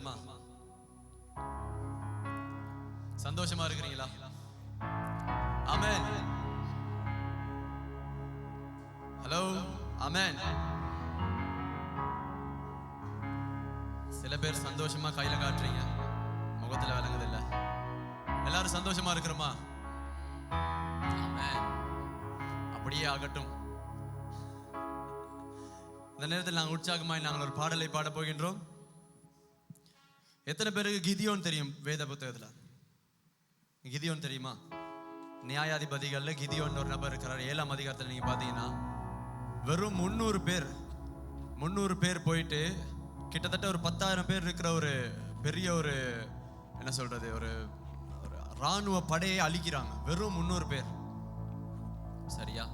இருப்போமா? சந்தோஷமா இருக்கிறீங்களா? ஆமென். ஹலோ, ஆமென். சில பேர் சந்தோஷமா கையில காட்டுறீங்க, முகத்துல விளங்குது இல்ல. எல்லாரும் சந்தோஷமா இருக்கிறோமா? ஆமென். அப்படியே ஆகட்டும். இந்த நேரத்தில் நாங்கள் உற்சாகமாய் நாங்கள் ஒரு பாடலை பாட போகின்றோம். எத்தனை பேருக்கு கிதியோன் தெரியும்? வேத புத்தகத்துல கிதியோன் தெரியுமா? நியாயாதிபதிகள்ல கிதியோன் ஒரு நபர் இருக்கிறார். 7ஆம் அதிகாரத்தில் நீங்க பாத்தீங்கன்னா வெறும் 300 பேர் போயிட்டு கிட்டத்தட்ட ஒரு 10,000 பேர் இருக்கிற ஒரு பெரிய ஒரு என்ன சொல்றது ஒரு ராணுவ படையை அழிக்கிறாங்க. வெறும் 300 பேர். சரியா?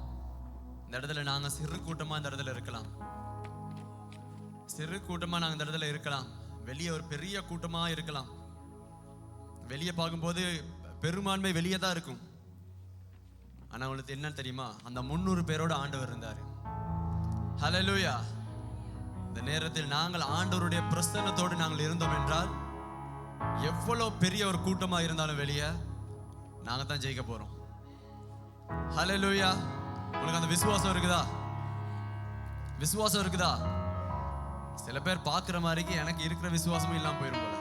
இந்த இடத்துல நாங்க சிறு கூட்டமா இந்த இடத்துல இருக்கலாம். சிறு கூட்டமா நாங்க இந்த இடத்துல இருக்கலாம். வெளியே ஒரு பெரிய கூட்டமா இருக்கலாம். வெளியே பார்க்கும்போது பெரும்பான்மை வெளியே தான் இருக்கும். ஆனா உங்களுக்கு என்ன தெரியுமா? அந்த 300 பேரோட ஆண்டவர் இருந்தாரு. ஹல்லேலூயா. இந்த நேரத்தில் நாங்கள் ஆண்டவருடைய பிரசன்னத்தோடு நாங்கள் இருந்தோம் என்றால் எவ்வளவு பெரிய ஒரு கூட்டமா இருந்தாலும் வெளியே நாங்க தான் ஜெயிக்க போறோம். ஹல்லேலூயா. உங்களுக்கு அந்த விசுவாசம் இருக்குதா? விசுவாசம் இருக்குதா? சில பேர் பார்க்கிற மாதிரிக்கு எனக்கு இருக்கிற விசுவாசமும் இல்லாம போயிடும் போல.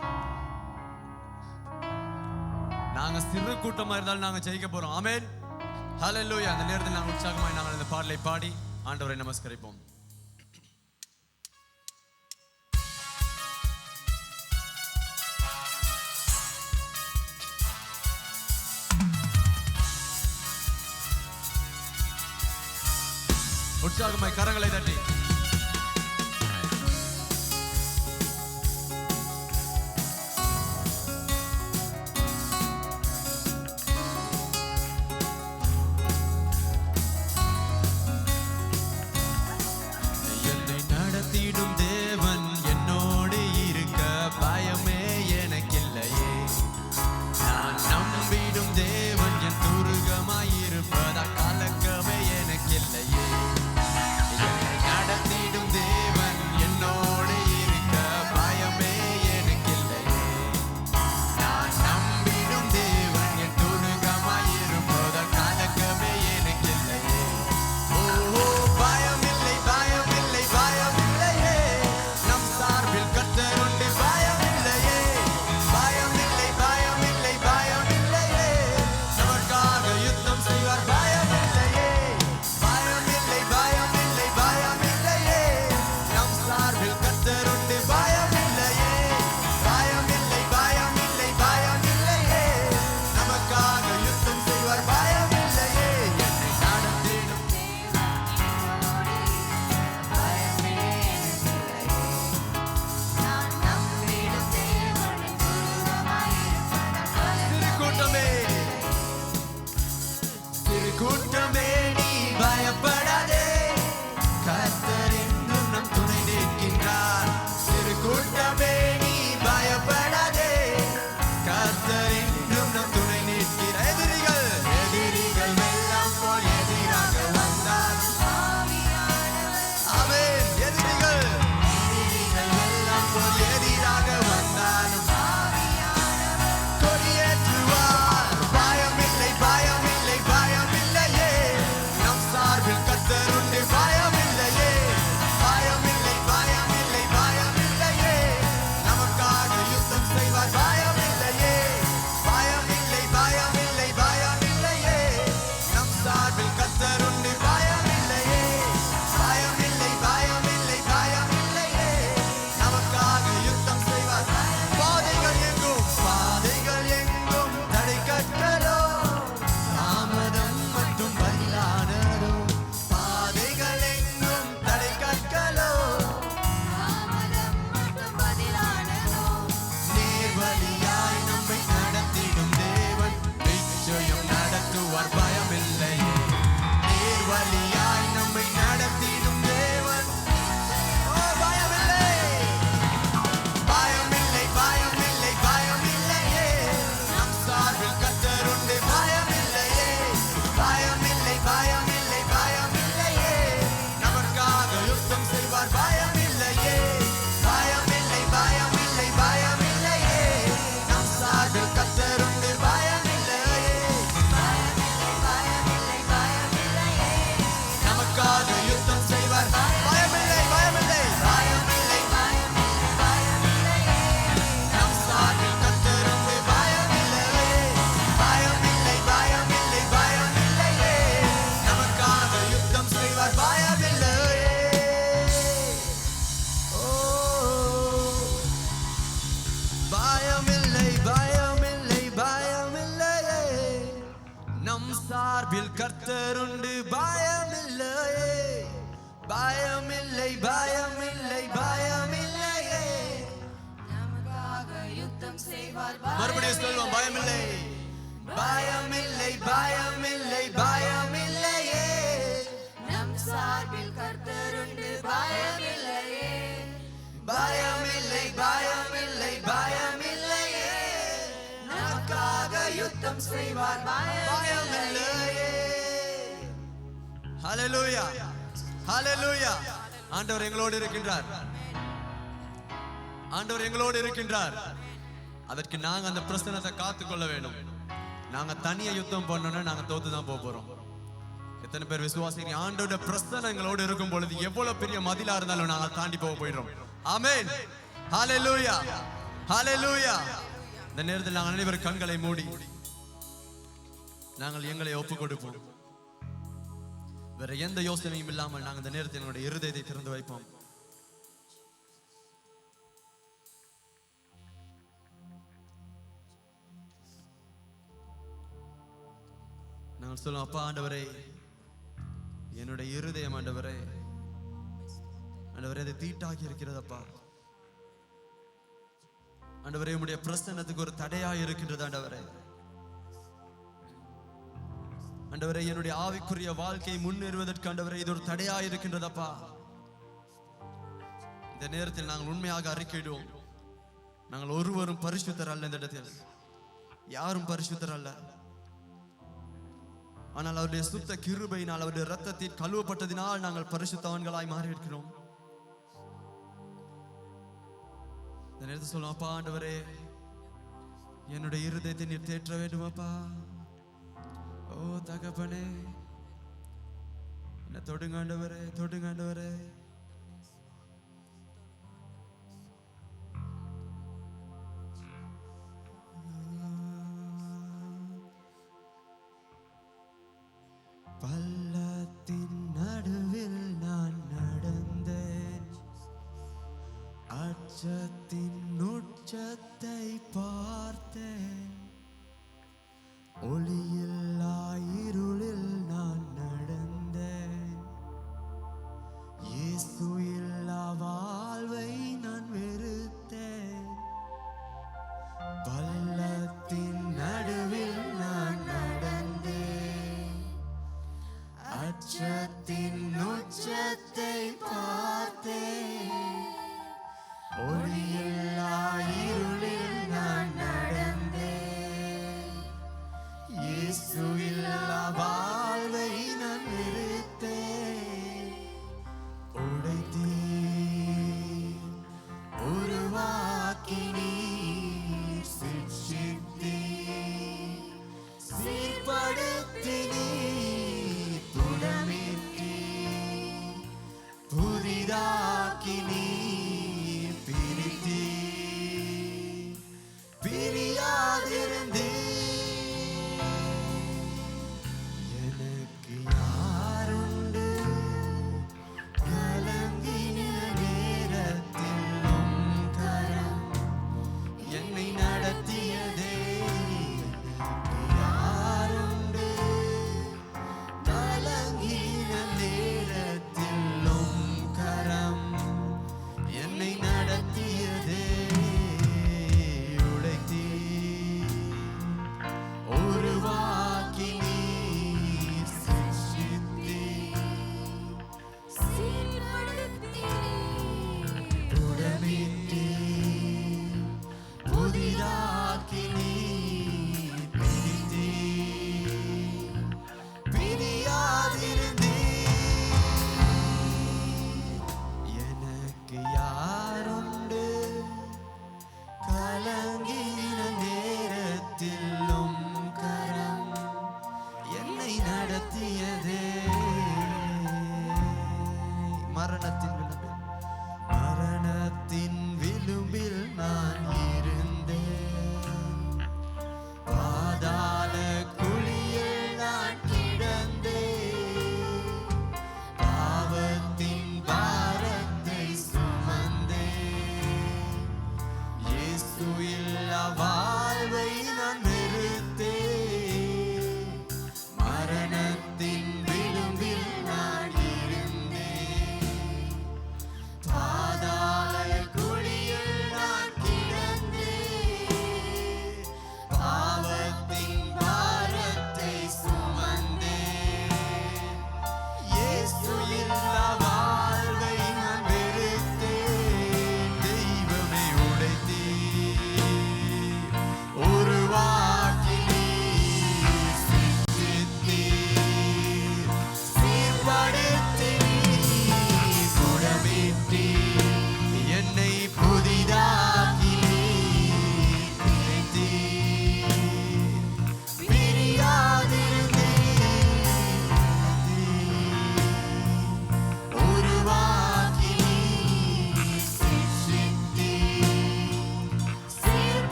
நாங்க சிறு கூட்டமா இருந்தாலும் நாங்க ஜெயிக்க போறோம். ஆமென். ஹல்லேலூயா. அந்த நேரத்தில் நாங்கள் உற்சாகமாய் நாங்கள் இந்த பாடலை பாடி ஆண்டவரை நமஸ்கரிப்போம். உற்சாகமாய் கரங்களை தட்டி கர்த்தருண்டு பயமில்லையே, பயமில்லை பயமில்லை பயமில்லையே. நமக்காக யுத்தம் செய்வார். மறுபடியும் சொல்லுவோம், பயமில்லை பயமில்லை பயமில்லை பயமில்லையே. நம் சார்பில் கர்த்தருண்டு பயமில்லையே, பயமில்லை பயமில்லை பயமில்லையே. நமக்காக யுத்தம் செய்வார். பயமில்லையே. ஹல்லேலூயா ஹல்லேலூயா. ஆண்டவர் எங்களோடு இருக்கின்றார், ஆண்டவர் எங்களோடு இருக்கின்றார். அதற்கு நாங்க அந்த பிரச்சனத்தை காத்துக்கொள்ள வேண்டும். நாங்க தனியா யுத்தம் பண்ணோம்னா நாங்க தோத்து தான் போறோம். எத்தனை பேர் விசுவாசிங்க? ஆண்டோட பிரச்சனை எங்களோடு இருக்கும் பொழுது எவ்வளவு பெரிய மதிலா இருந்தாலும் நாங்க தாண்டி போயிடுறோம். ஆமென் ஹல்லேலூயா ஹல்லேலூயா. இந்த நேரத்தில் நாங்கள் அனைவரும் கண்களை மூடி நாங்கள் எங்களை ஒப்பு கொடுப்போம். வேற எந்த யோசனையும் இல்லாமல் நாங்கள் இந்த நேரத்தில் எங்களுடைய இருதயத்தை திறந்து வைப்போம். நாங்கள் சொல்லுவோம், அப்பா ஆண்டவரே, என்னுடைய இருதயம் ஆண்டவரே, ஆண்டவரே அது தீட்டாகி இருக்கிறதப்பா. ஆண்டவரே உம்முடைய பிரசன்னத்துக்கு ஒரு தடையா இருக்கின்றது ஆண்டவரே. ஆண்டவரே என்னுடைய ஆவிக்குரிய வாழ்க்கை முன்னேறுவதற்கு ஆண்டவரே இது ஒரு தடையா இருக்கின்றதப்பா. இந்த நேரத்தில் நாங்கள் உண்மையாக அறிக்கையிடுவோம், நாங்கள் ஒருவரும் பரிசுத்தர் அல்ல. இந்த இடத்தில் யாரும் பரிசுத்தர் அல்ல. ஆனால் அவருடைய சுத்த கிருபையினால், அவருடைய இரத்தத்தில் கழுவப்பட்டதினால் நாங்கள் பரிசுத்தவான்களாய் மாறி இருக்கிறோம். இந்த நேரத்தில் சொல்லுவோம், அப்பா ஆண்டவரே என்னுடைய இருதயத்தை நீர் தேற்ற வேண்டும் அப்பா. ஓ தகப்பனே, என்ன தொடுங்க ஆண்டவரே, தொடுங்க ஆண்டவரே. பள்ளத்தின் நடுவில் நான் நடந்தேன், அச்சத்தின் உச்சத்தை பார்த்தேன். ஒளியில்லா இருளில் நான் நடந்தேன், இயேசு இல்லா வாழ்வை நான் வெறுத்தேன். பள்ளத்தின் நடுவில் நான் நடந்தேன், அச்சத்தின் உச்சத்தை பார்த்தேன். ஒளியில்லா இருளில் நான் நடந்தேன், இயேசு இல்லா வாழ்வை நான் வெறுத்தேன். உடைத்தீர், உருவாக்கினீர், சிருஷ்டித்தீர், சீர்படுத்தினீர், புடமிட்டீர், புதிதாக்கினீர், பிரித்தீர், பிரியாதிருந்தீர். எனக்கு யாருண்டு? கலங்கின நேரத்தில் உம் கரம் என்னை நடத்தியதே. எனக்கு யாருண்டு? கலங்கின நேரத்தில் உம் கரம் என்னை நடத்தியதே. உடைத்தீர், உருவாக்கினீர், சிருஷ்டித்தீர், புடமிட்டீர், புதிதாக்கினீர், பிரித்தீர், பிரியாதிருந்தீர். எனக்கு யாருண்டு? கலங்கின நேரத்தில் உம் கரம் என்னை நடத்தியதே. மரணத்தின் விளிம்பில், மரணத்தின் விளிம்பில் நான் இருந்தேன், பாதாள குழியில் நான் கிடந்தேன், பாவத்தின் பாரத்தை சுமந்தேன், இயேசு இல்லா வாழ்வை நான் வெறுத்தேன். மரணத்தின்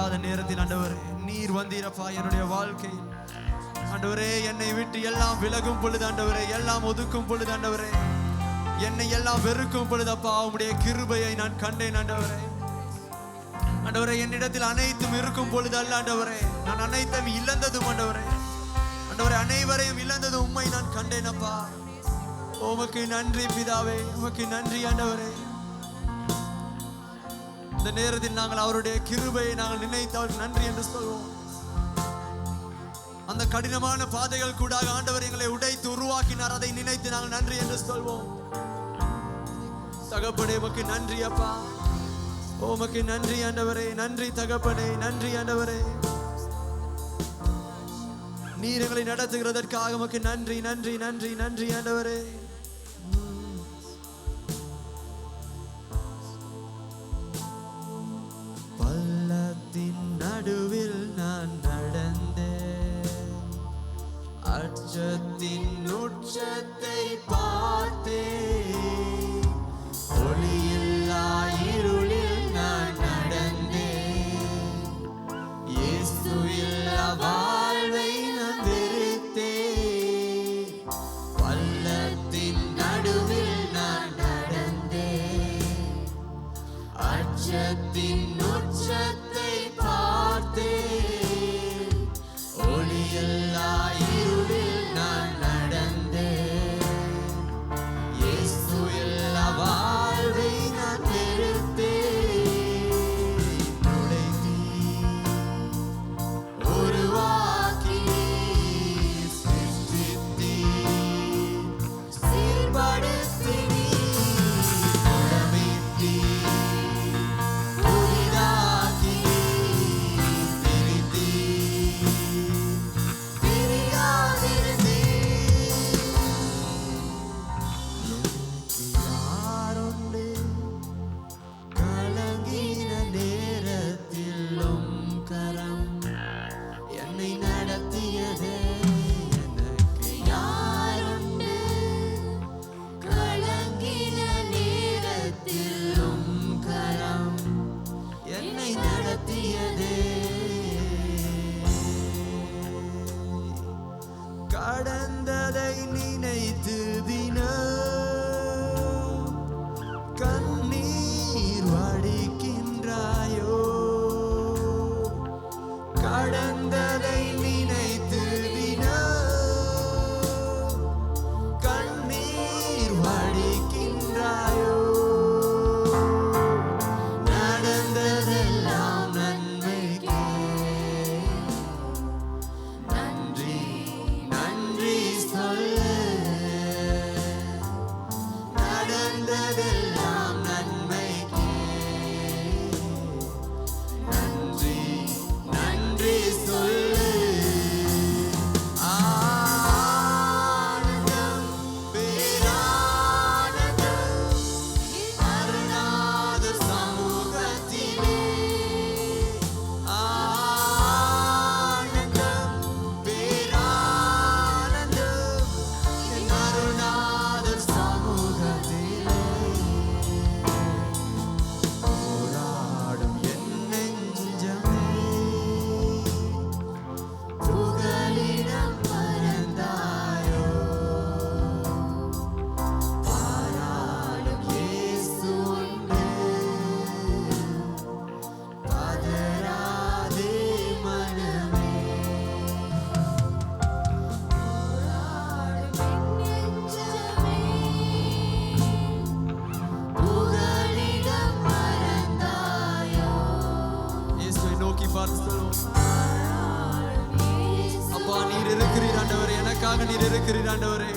இல்லாத நேரத்தில் ஆண்டவரே நீர் வந்தீரப்பா என்னுடைய வாழ்க்கையில். ஆண்டவரே என்னை விட்டு எல்லாம் விலகும் பொழுது ஆண்டவரே, எல்லாம் ஒதுக்கும் பொழுது ஆண்டவரே, என்னை எல்லாம் வெறுக்கும் பொழுதப்பா உம்முடைய கிருபையை நான் கண்டேன் ஆண்டவரே. ஆண்டவரே என்னிடத்தில் அனைத்தும் இருக்கும் பொழுது அல்ல ஆண்டவரே, நான் அனைத்தும் இழந்ததும் ஆண்டவரே, ஆண்டவரே அனைவரையும் இழந்ததும் உம்மை நான் கண்டேனப்பா. உமக்கு நன்றி பிதாவே, உமக்கு நன்றி ஆண்டவரே. இந்த நேரத்தில் நாங்கள் அவருடைய கிருபையை நாங்கள் நினைத்து அவருக்கு நன்றி என்று சொல்வோம். அந்த கடினமான பாதைகள் கூட ஆண்டவர் எங்களை உடைத்து உருவாக்கினார், அதை நினைத்து நாங்கள் நன்றி என்று சொல்வோம். தகப்பனே உமக்கு நன்றி அப்பா, உமக்கு நன்றி ஆண்டவரே, நன்றி தகப்பனே, நன்றி ஆண்டவரே. நீர் எங்களை நடத்துகிறதற்காக உமக்கு நன்றி நன்றி நன்றி நன்றி ஆண்டவரே. பள்ளத்தின் நடுவில் நான் நடந்தேன், அச்சத்தின் உச்சத்தை பார்த்தேன், ஒளியில்லா இருளில் நான் நடந்தேன், இயேசு இல்லா வாழ்வை நான் வெறுத்தேன். பள்ளத்தின் நடுவில் நான் நடந்தேன், அச்சத்தின் உச்சத்தை பார்த்தேன், ஒளியில்லா இருளில் நான் நடந்தேன், இயேசு இல்லா வாழ்வை நான் வெறுத்தேன். நுழைத்தீர், உருவாக்கினீர், சிருஷ்டித்தீர், சீர்படுத்தினீர், குணமிட்டீர், கடந்ததை நினைத்து தினம் கண்ணீர் வடிக்கின்றாயோ, கடந்ததை நினைத்து தினம் கண்ணீர் வடிக்கின்றாயோ, நடந்ததெல்லாம் நன்மைக்கே நன்றி நன்றி சொல்லு, நடந்ததெல்லாம் நன்மைக்கே நன்றி நன்றி சொல்லு. ஆனந்தம் பேரானந்தம் அருணாதர் சமூகத்திலே, ஆனந்தம் பேரானந்தம் என் அருணாதர் சமூகத்திலே, போராடும் என் நெஞ்சமே புகலிடம் மறந்தாயோ, பாராடும் இயேசு உண்டு, பதறாதே மனமே. புகலிடம் மறந்தாயோ. இயேசுவை நோக்கி பார்த்து சொல்லுவோம். அப்பா நீர் இருக்கிறீர் ஆண்டவரே, எனக்காக நீர் இருக்கிறீர் ஆண்டவரே.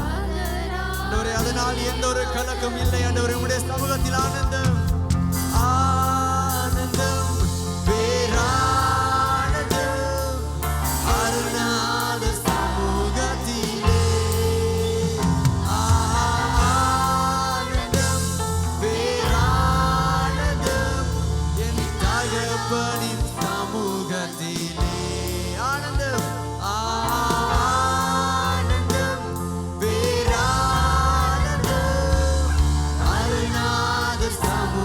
ஆண்டவரே அதனால் எந்த ஒரு கலக்கம் இல்லை ஆண்டவரே, உம்முடைய சமூகத்தில் ஆனந்தம் ஆனந்தம் பேரானந்தம் அருணாதர் சமூகத்திலே, ஆனந்தம் பேரானந்தம் என் தகப்பனின் சமூகத்திலே, ஆனந்தம் ஆனந்தம் பேரானந்தம் அருணாதர் சமூகத்திலே.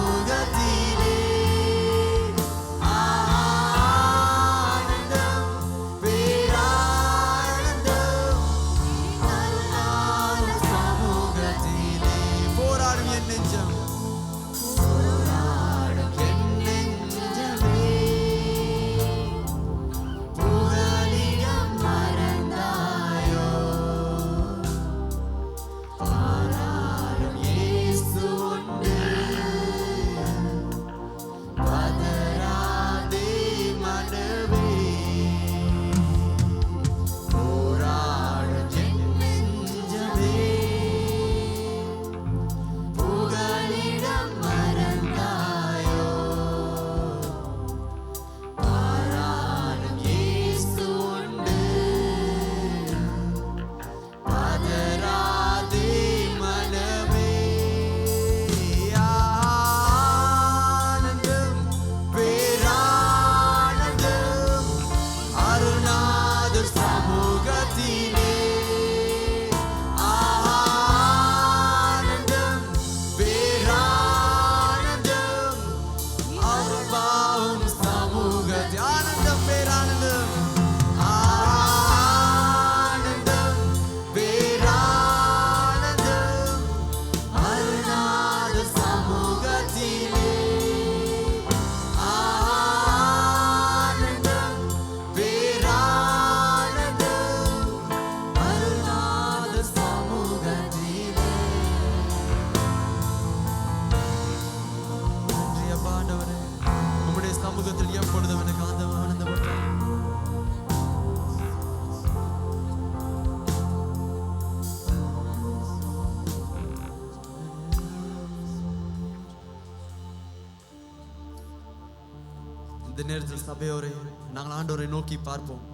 நேரத்தில் சபையோரை நாங்கள் ஆண்டவரை நோக்கி பார்ப்போம்.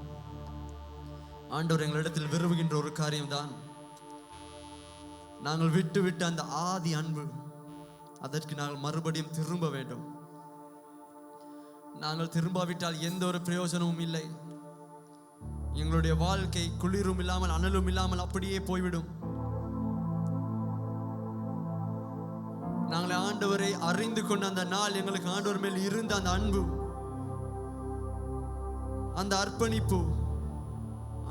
ஆண்டவர் எங்களிடத்தில் விரும்புகின்ற ஒரு காரியம்தான், நாங்கள் விட்டு அந்த ஆதி அன்பு, அதற்கு நாங்கள் மறுபடியும் திரும்ப வேண்டும். நாங்கள் திரும்பாவிட்டால் எந்த ஒரு பிரயோஜனமும் இல்லை. எங்களுடைய வாழ்க்கை குளிரும் இல்லாமல் அனலும் இல்லாமல் அப்படியே போய்விடும். நாங்கள் ஆண்டவரை அறிந்து கொண்ட அந்த நாள், எங்களுக்கு ஆண்டவர் மேல் இருந்த அந்த அன்பு, அந்த அர்ப்பணிப்பு,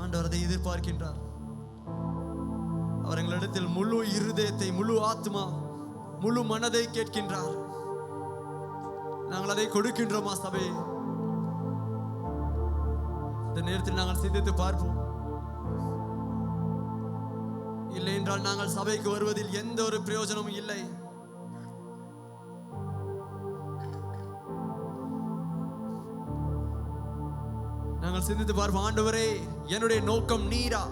ஆண்டவர் அதை எதிர்பார்க்கின்றார். அவர் எங்களிடத்தில் முழு இருதயத்தை, முழு ஆத்மா, முழு மனதை கேட்கின்றார். நாங்கள் அதை கொடுக்கின்றோமா சபை? இந்த நேரத்தில் நாங்கள் சிந்தித்து பார்ப்போம். இல்லை என்றால் நாங்கள் சபைக்கு வருவதில் எந்த ஒரு பிரயோஜனமும் இல்லை. நாங்கள் சிந்தித்து பார்ப்போம். ஆண்டவரே, என்னுடைய நோக்கம் நீரா?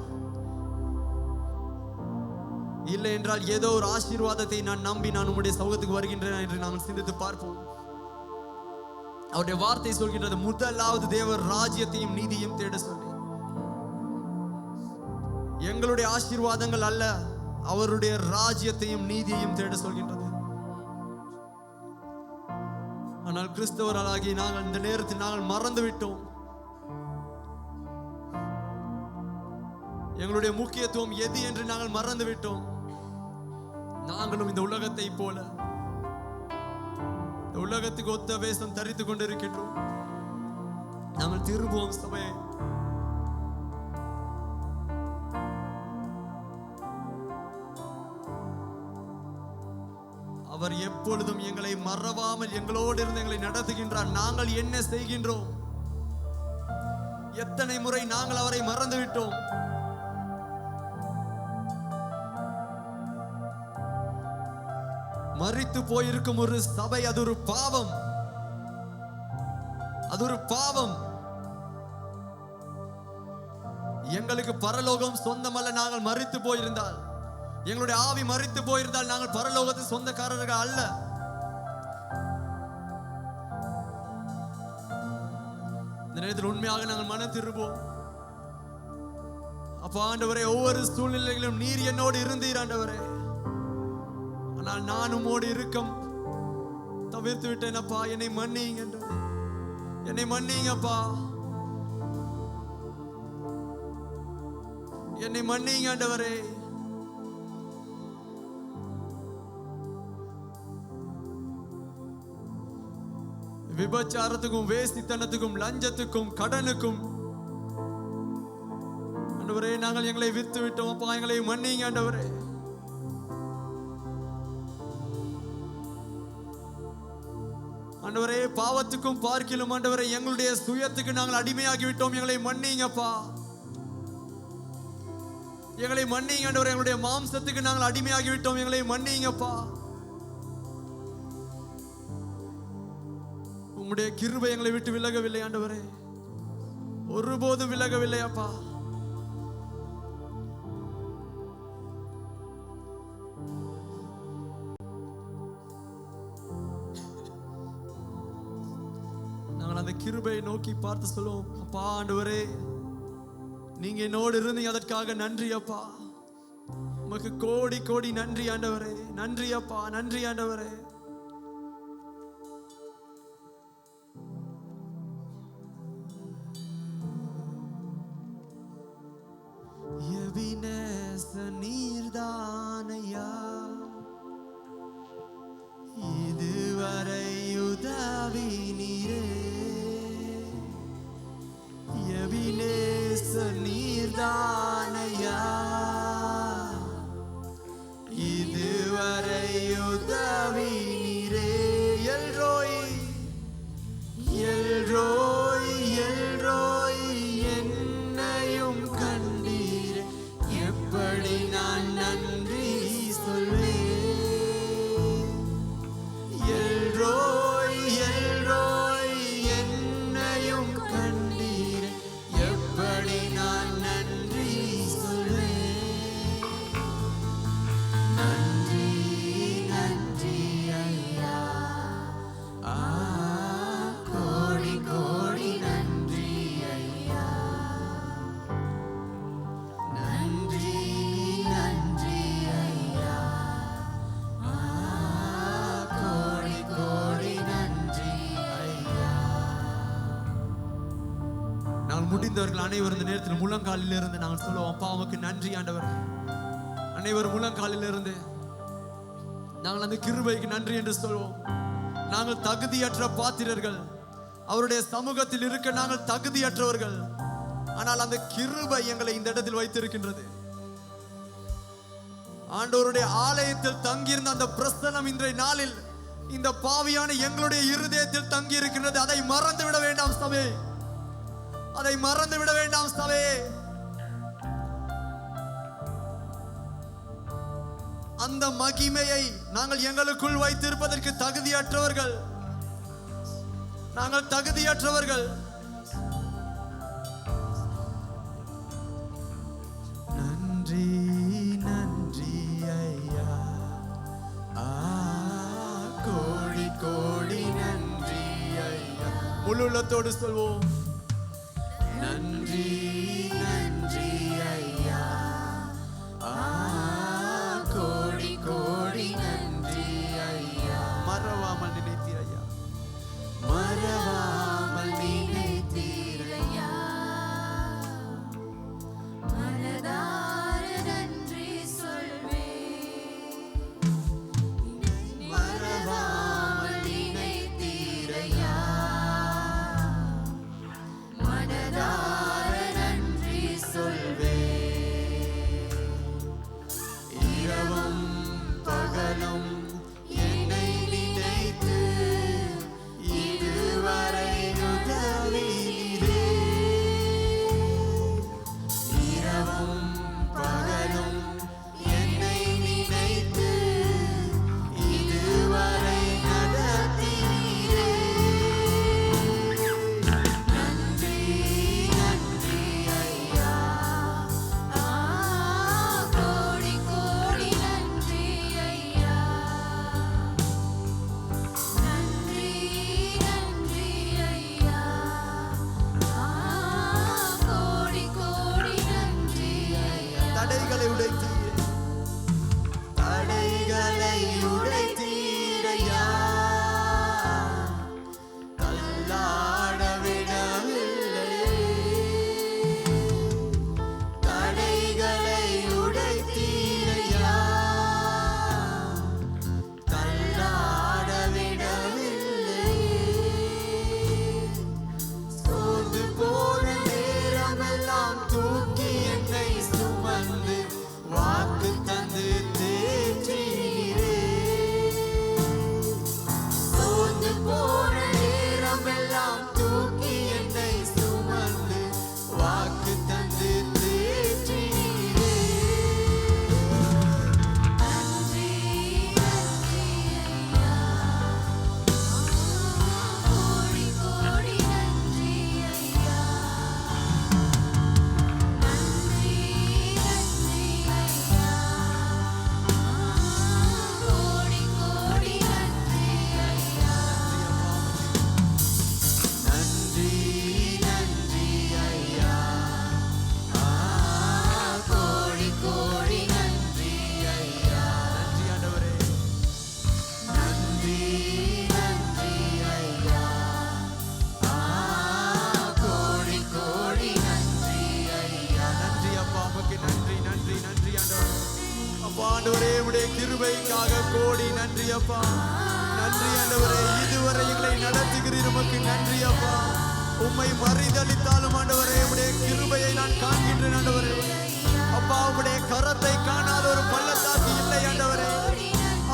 இல்லை என்றால் ஏதோ ஒரு ஆசீர்வாதத்தை நான் நம்பி நான் உம்முடைய சமூகத்துக்கு வருகின்றேன் என்று நாங்கள் சிந்தித்து பார்ப்போம். அவருடைய வார்த்தை சொல்கின்றது, முதலாவது தேவர் ராஜ்யத்தையும் நீதியும் தேட சொல்லி. எங்களுடைய ஆசீர்வாதங்கள் அல்ல, அவருடைய ராஜ்யத்தையும் நீதியையும் தேட சொல்கின்றது. ஆனால் கிறிஸ்தவர்களாகி நாங்கள் இந்த நேரத்தில் நாங்கள் மறந்து விட்டோம். எங்களுடைய முக்கியத்துவம் எது என்று நாங்கள் மறந்து விட்டோம். நாங்களும் இந்த உலகத்தை போல இந்த உலகத்துக்கு ஒத்த வேஷம் தரித்துக் கொண்டிருக்கின்றோம். நாங்கள் திரும்புவோம் சபை. அவர் எப்பொழுதும் எங்களை மறவாமல் எங்களோடு இருந்து எங்களை நடத்துகின்றார். நாங்கள் என்ன செய்கின்றோம்? எத்தனை முறை நாங்கள் அவரை மறந்து விட்டோம். மரித்து போயிருக்கும் ஒரு சபை, அது ஒரு பாவம். அது ஒரு பாவம். எங்களுக்கு பரலோகம் சொந்தமல்ல. நாங்கள் மரித்து போயிருந்தால், எங்களுடைய ஆவி மரித்து போயிருந்தால் நாங்கள் பரலோகத்தின் சொந்தக்காரர்கள் அல்ல. இந்த நேரத்தில் உண்மையாக நாங்கள் மனம் திரும்புவோம். அப்ப ஆண்டவரே, ஒவ்வொரு சூழ்நிலைகளிலும் நீர் என்னோடு இருந்தீர் ஆண்டவரே. ஆனால் நான் உம்மோடு இருக்கம் தவிர்த்து விட்டேனப்பா. என்னை மன்னிங்க, என்னை மன்னிங்கப்பா, என்னை மன்னிங்க ஆண்டவரே. விபச்சாரத்துக்கும், வேசித்தனத்துக்கும், லஞ்சத்துக்கும், கடனுக்கும் ஆண்டவரே நாங்கள் எங்களை வித்து விட்டோம் அப்பா. எங்களை மன்னிங்க ஆண்டவரே. ஆண்டவரே, பாவத்துக்கும் பார்க்கிலும் ஆண்டவரே எங்களுடைய சுயத்துக்கு நாங்கள் அடிமையாகி விட்டோம். எங்களை மன்னிங்கப்பா, எங்களை மன்னிங்க ஆண்டவரே. எங்களுடைய மாம்சத்துக்கு நாங்கள் அடிமையாகி விட்டோம். எங்களை மன்னிங்கப்பா. உம்முடைய கிருபை எங்களை விட்டு விலகவில்லை ஆண்டவரே, ஒருபோதும் விலகவில்லை அப்பா. அந்த கிருபை நோக்கி பார்த்து சொல்லுவோம், அப்பா ஆண்டவரே, நீங்க என்னோடு இருந்தீங்க, அதற்காக நன்றி அப்பா. உமக்கு கோடி கோடி நன்றி ஆண்டவரே. நன்றி அப்பா, நன்றி ஆண்டவரே. நீர்தானையா இதுவரை உதவி நீரே, நீர்தானையா இதுவரை உதவி நாங்கள் முடிந்தவர்கள் அனைவரும் இந்த நேரத்தில் முழங்காலில் இருந்து நாங்கள் சொல்லுவோம், அப்பா உமக்கு நன்றி ஆண்டவர். அனைவரும் முழங்காலில் இருந்து நாங்கள் அந்த கிருபைக்கு நன்றி என்று சொல்வோம். நாங்கள் தகுதியற்ற பாத்திரர்கள், அவருடைய சமூகத்தில் இருக்க நாங்கள் தகுதியற்றவர்கள். ஆனால் அந்த கிருபை எங்களை இந்த இடத்தில் வைத்திருக்கின்றது. ஆண்டவருடைய ஆலயத்தில் தங்கியிருந்த அந்த பிரசன்னம் இன்றைய நாளில் இந்த பாவியான எங்களுடைய இருதயத்தில் தங்கி இருக்கின்றது. அதை மறந்து விட வேண்டாம் சபே, அதை மறந்து விட வேண்டாம் சபே. அந்த மகிமையை நாங்கள் எங்களுக்குள் வைத்திருப்பதற்கு தகுதியற்றவர்கள், நாங்கள் தகுதியற்றவர்கள். நன்றி நன்றி ஐயா, கோடி கோடி நன்றி ஐயா. முழு உள்ளத்தோடு சொல்வோம், நன்றி நன்றி ஐயா, கோடி கோடி நன்றி ஐயா. மறவாமல் நினைத்தீர் ஐயா, மறவாமல் நினைத்தீர் ஐயா. மனதார நன்றி சொல்வேன், மறவாமல் நினைத்தீர் ஐயா, மனதார நன்றி சொல்வேன். இரவும் பகலும் என்னை நினைத்து இதுவரை உதவினீரே. இரவும் பகலும் என்னை நினைத்து இதுவரை நடத்தினீரே. நன்றி நன்றி ஐயா, கோடி கோடி நன்றி ஐயா. நன்றி நன்றி ஐயா, கோடி கோடி நன்றி ஐயா. தடைகளை உடைத்தீர், தடைகளை உடைத்தீரையா. தள்ளாட விடவில்லை, தடைகளை உடைத்தீரையா. தள்ளாட விடவில்லை. சோர்ந்து போன நேரமெல்லாம் தூக்கி என்னை சுமந்து வாக்கு தந்து தேற்றினீரே. சோர்ந்து போன நேரமெல்லாம் தூக்கி என்னை சுமந்து வாக்கு தந்து தேற்றினீரே. நன்றி நன்றி ஐயா, கோடி கோடி நன்றி ஐயா. நன்றி நன்றி ஐயா, கோடி கோடி நன்றி ஐயா. நன்றி நன்றி ஐயா, கோடி கோடி நன்றி ஐயா. நன்றி ஆண்டவரே, நன்றி நன்றி ஐயா, கோடி கோடி நன்றி ஐயா. நன்றி அப்பா, உமக்கு நன்றி நன்றி நன்றி ஆண்டவரே. அப்பா ஆண்டவரே, உடைய கிருபைக்காக கோடி நன்றி அப்பா. நன்றி ஆண்டவரே, இதுவரை எங்களை நடத்துகிறீர், உமக்கு நன்றி அப்பா. உம்மை மறிதளித்தாலும் ஆண்டவரே, உடைய கிருபையை நான் காண்கின்றேன் ஆண்டவரே. அப்பா, உம்முடைய கரத்தை காணாத ஒரு பள்ளத்தாக்கு இல்லை ஆண்டவரே.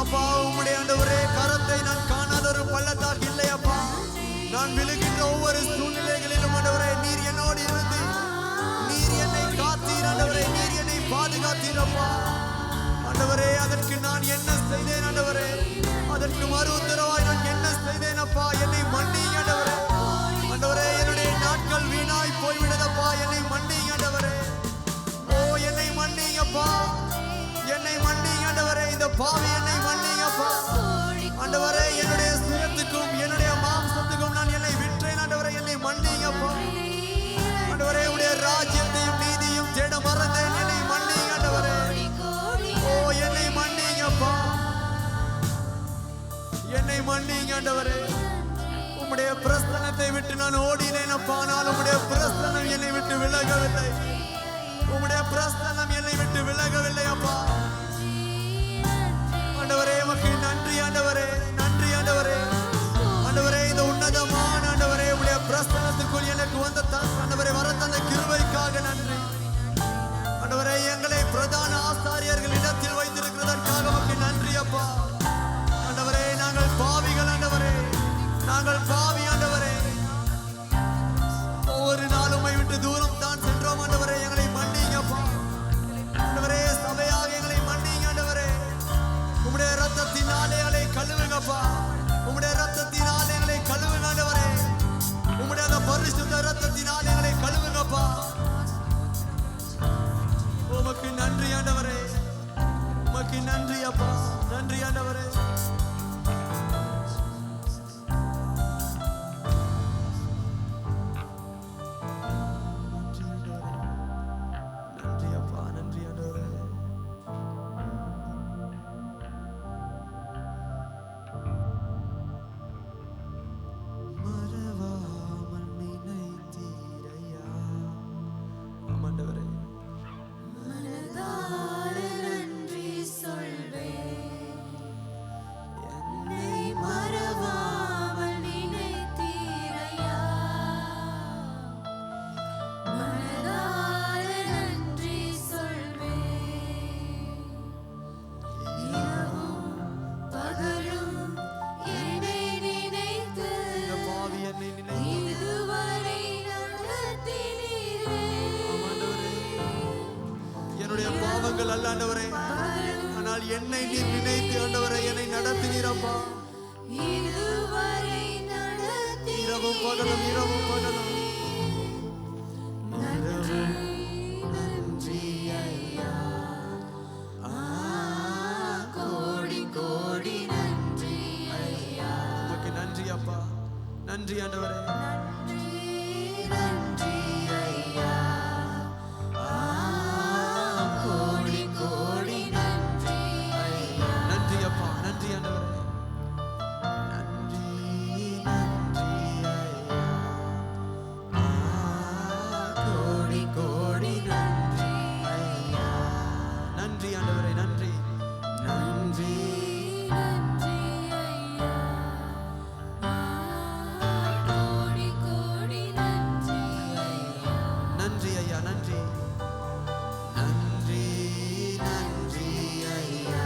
அப்பா, உம்முடைய ஆண்டவரே கரத்தை நான் காணாத ஒரு பள்ளத்தாக்கு இல்லை அப்பா. நான் விழுகின்ற ஒவ்வொரு சூழ்நிலைகளிலும் ஆண்டவரே, நீர் என்னோடு இருந்து நீர் என்னை காத்தீர் ஆண்டவரே, நீர் என்னை பாதுகாத்தீர் அப்பா. ஆண்டவரே, அதற்கு நான் என்ன செய்தேன் ஆண்டவரே? அதற்கு மறு உத்தரவாய் நான் என்ன செய்தேன் அப்பா? என்னை மன்னிங்க ஆண்டவரே. ஆண்டவரே, என்னுடைய நாட்கள் வீணாய் போய்விடுதப்பா, என்னை மன்னிங்க ஆண்டவரே. ஓ, என்னை மன்னிங்கப்பா, என்னை மன்னிங்க ஆண்டவரே. இந்த பாவி என்னை மன்னிங்கப்பா ஆண்டவரே. என்னுடைய சுயத்துக்கும் என்னுடைய மாம்சத்துக்கும் நான் என்னை விற்றேன் ஆண்டவரே, என்னை மன்னிங்கப்பா ஆண்டவரே. உடைய ராஜ்யத்தையும் நீதியும் தேட மறந்தேன், என்னை மன்னிங்க ஆண்டவரே. ஓ, என்னை மன்னிங்கப்பா, என்னை மன்னிங்க ஆண்டவரே. உம்முடைய பிரஸ்தனத்தை விட்டு நான் ஓடினேன் அப்பா, ஆனால் உம்முடைய பிரஸ்தனம் ஊழியர்கள் இடத்தில் வைத்திருக்கிறதற்காக உமக்கு நன்றி அப்பா. ஆண்டவரே, நாங்கள் பாவிகள் ஆண்டவரே, நாங்கள் பாவி ஆண்டவரே. ஒவ்வொரு நாளும் உம்மை விட்டு தூரம் தான் சென்றோம் ஆண்டவரே. எங்களை மன்னிங்கப்பா ஆண்டவரே. சபையாக எங்களை மன்னிங்க ஆண்டவரே. உம்முடைய இரத்தத்தினாலே எங்களை கழுவுங்கப்பா. உம்முடைய இரத்தத்தினாலே எங்களை கழுவுங்க ஆண்டவரே. உம்முடைய அந்த பரிசுத்த இரத்தத்தினாலே எங்களை கழுவுங்கப்பா. உமக்கு நன்றி ஆண்டவரே. உமக்கு நன்றி அப்பா. நன்றி ஆண்டவரே. நன்றி அப்பா. நன்றி ஆண்டவரே. மறவாமல் நினைத்தீரையா. ஆமாண்டவரே. மனதார நன்றி சொல்வேன். என்னை மறவாமல் நினைத்தீரையா. மனதார நன்றி சொல்வேன். இரவும் பகலும் என்னை நினைத்து இந்த பாவி என்னை நினைத்து இதுவரை நடத்தினீரே. ஆமாண்டவரே. என்னுடைய பாவங்கள் அல்ல ஆண்டவரே, ஆனால் என்னை நீர் நினைத்து ஆண்டவரே என்னை நடத்தினீரப்பா. இதுவரை நடத்தினீரே. இரவும் பகலும் இரவும் பகலும். நன்றி நன்றி ஐயா. கோடி கோடி நன்றி ஐயா. உமக்கு நன்றி அப்பா. நன்றி ஆண்டவரே. நன்றி நன்றி ஐயா. கோடி கோடி நன்றி ஐயா. நன்றி அப்பா. நன்றி ஆண்டவரே. நன்றி நன்றி ஐயா. கோடி கோடி நன்றி ஐயா. நன்றி ஆண்டவரே. நன்றி நன்றி நன்றி ஐயா. கோடி கோடி நன்றி ஐயா. நன்றி ஐயா. நன்றி நன்றி நன்றி ஐயா.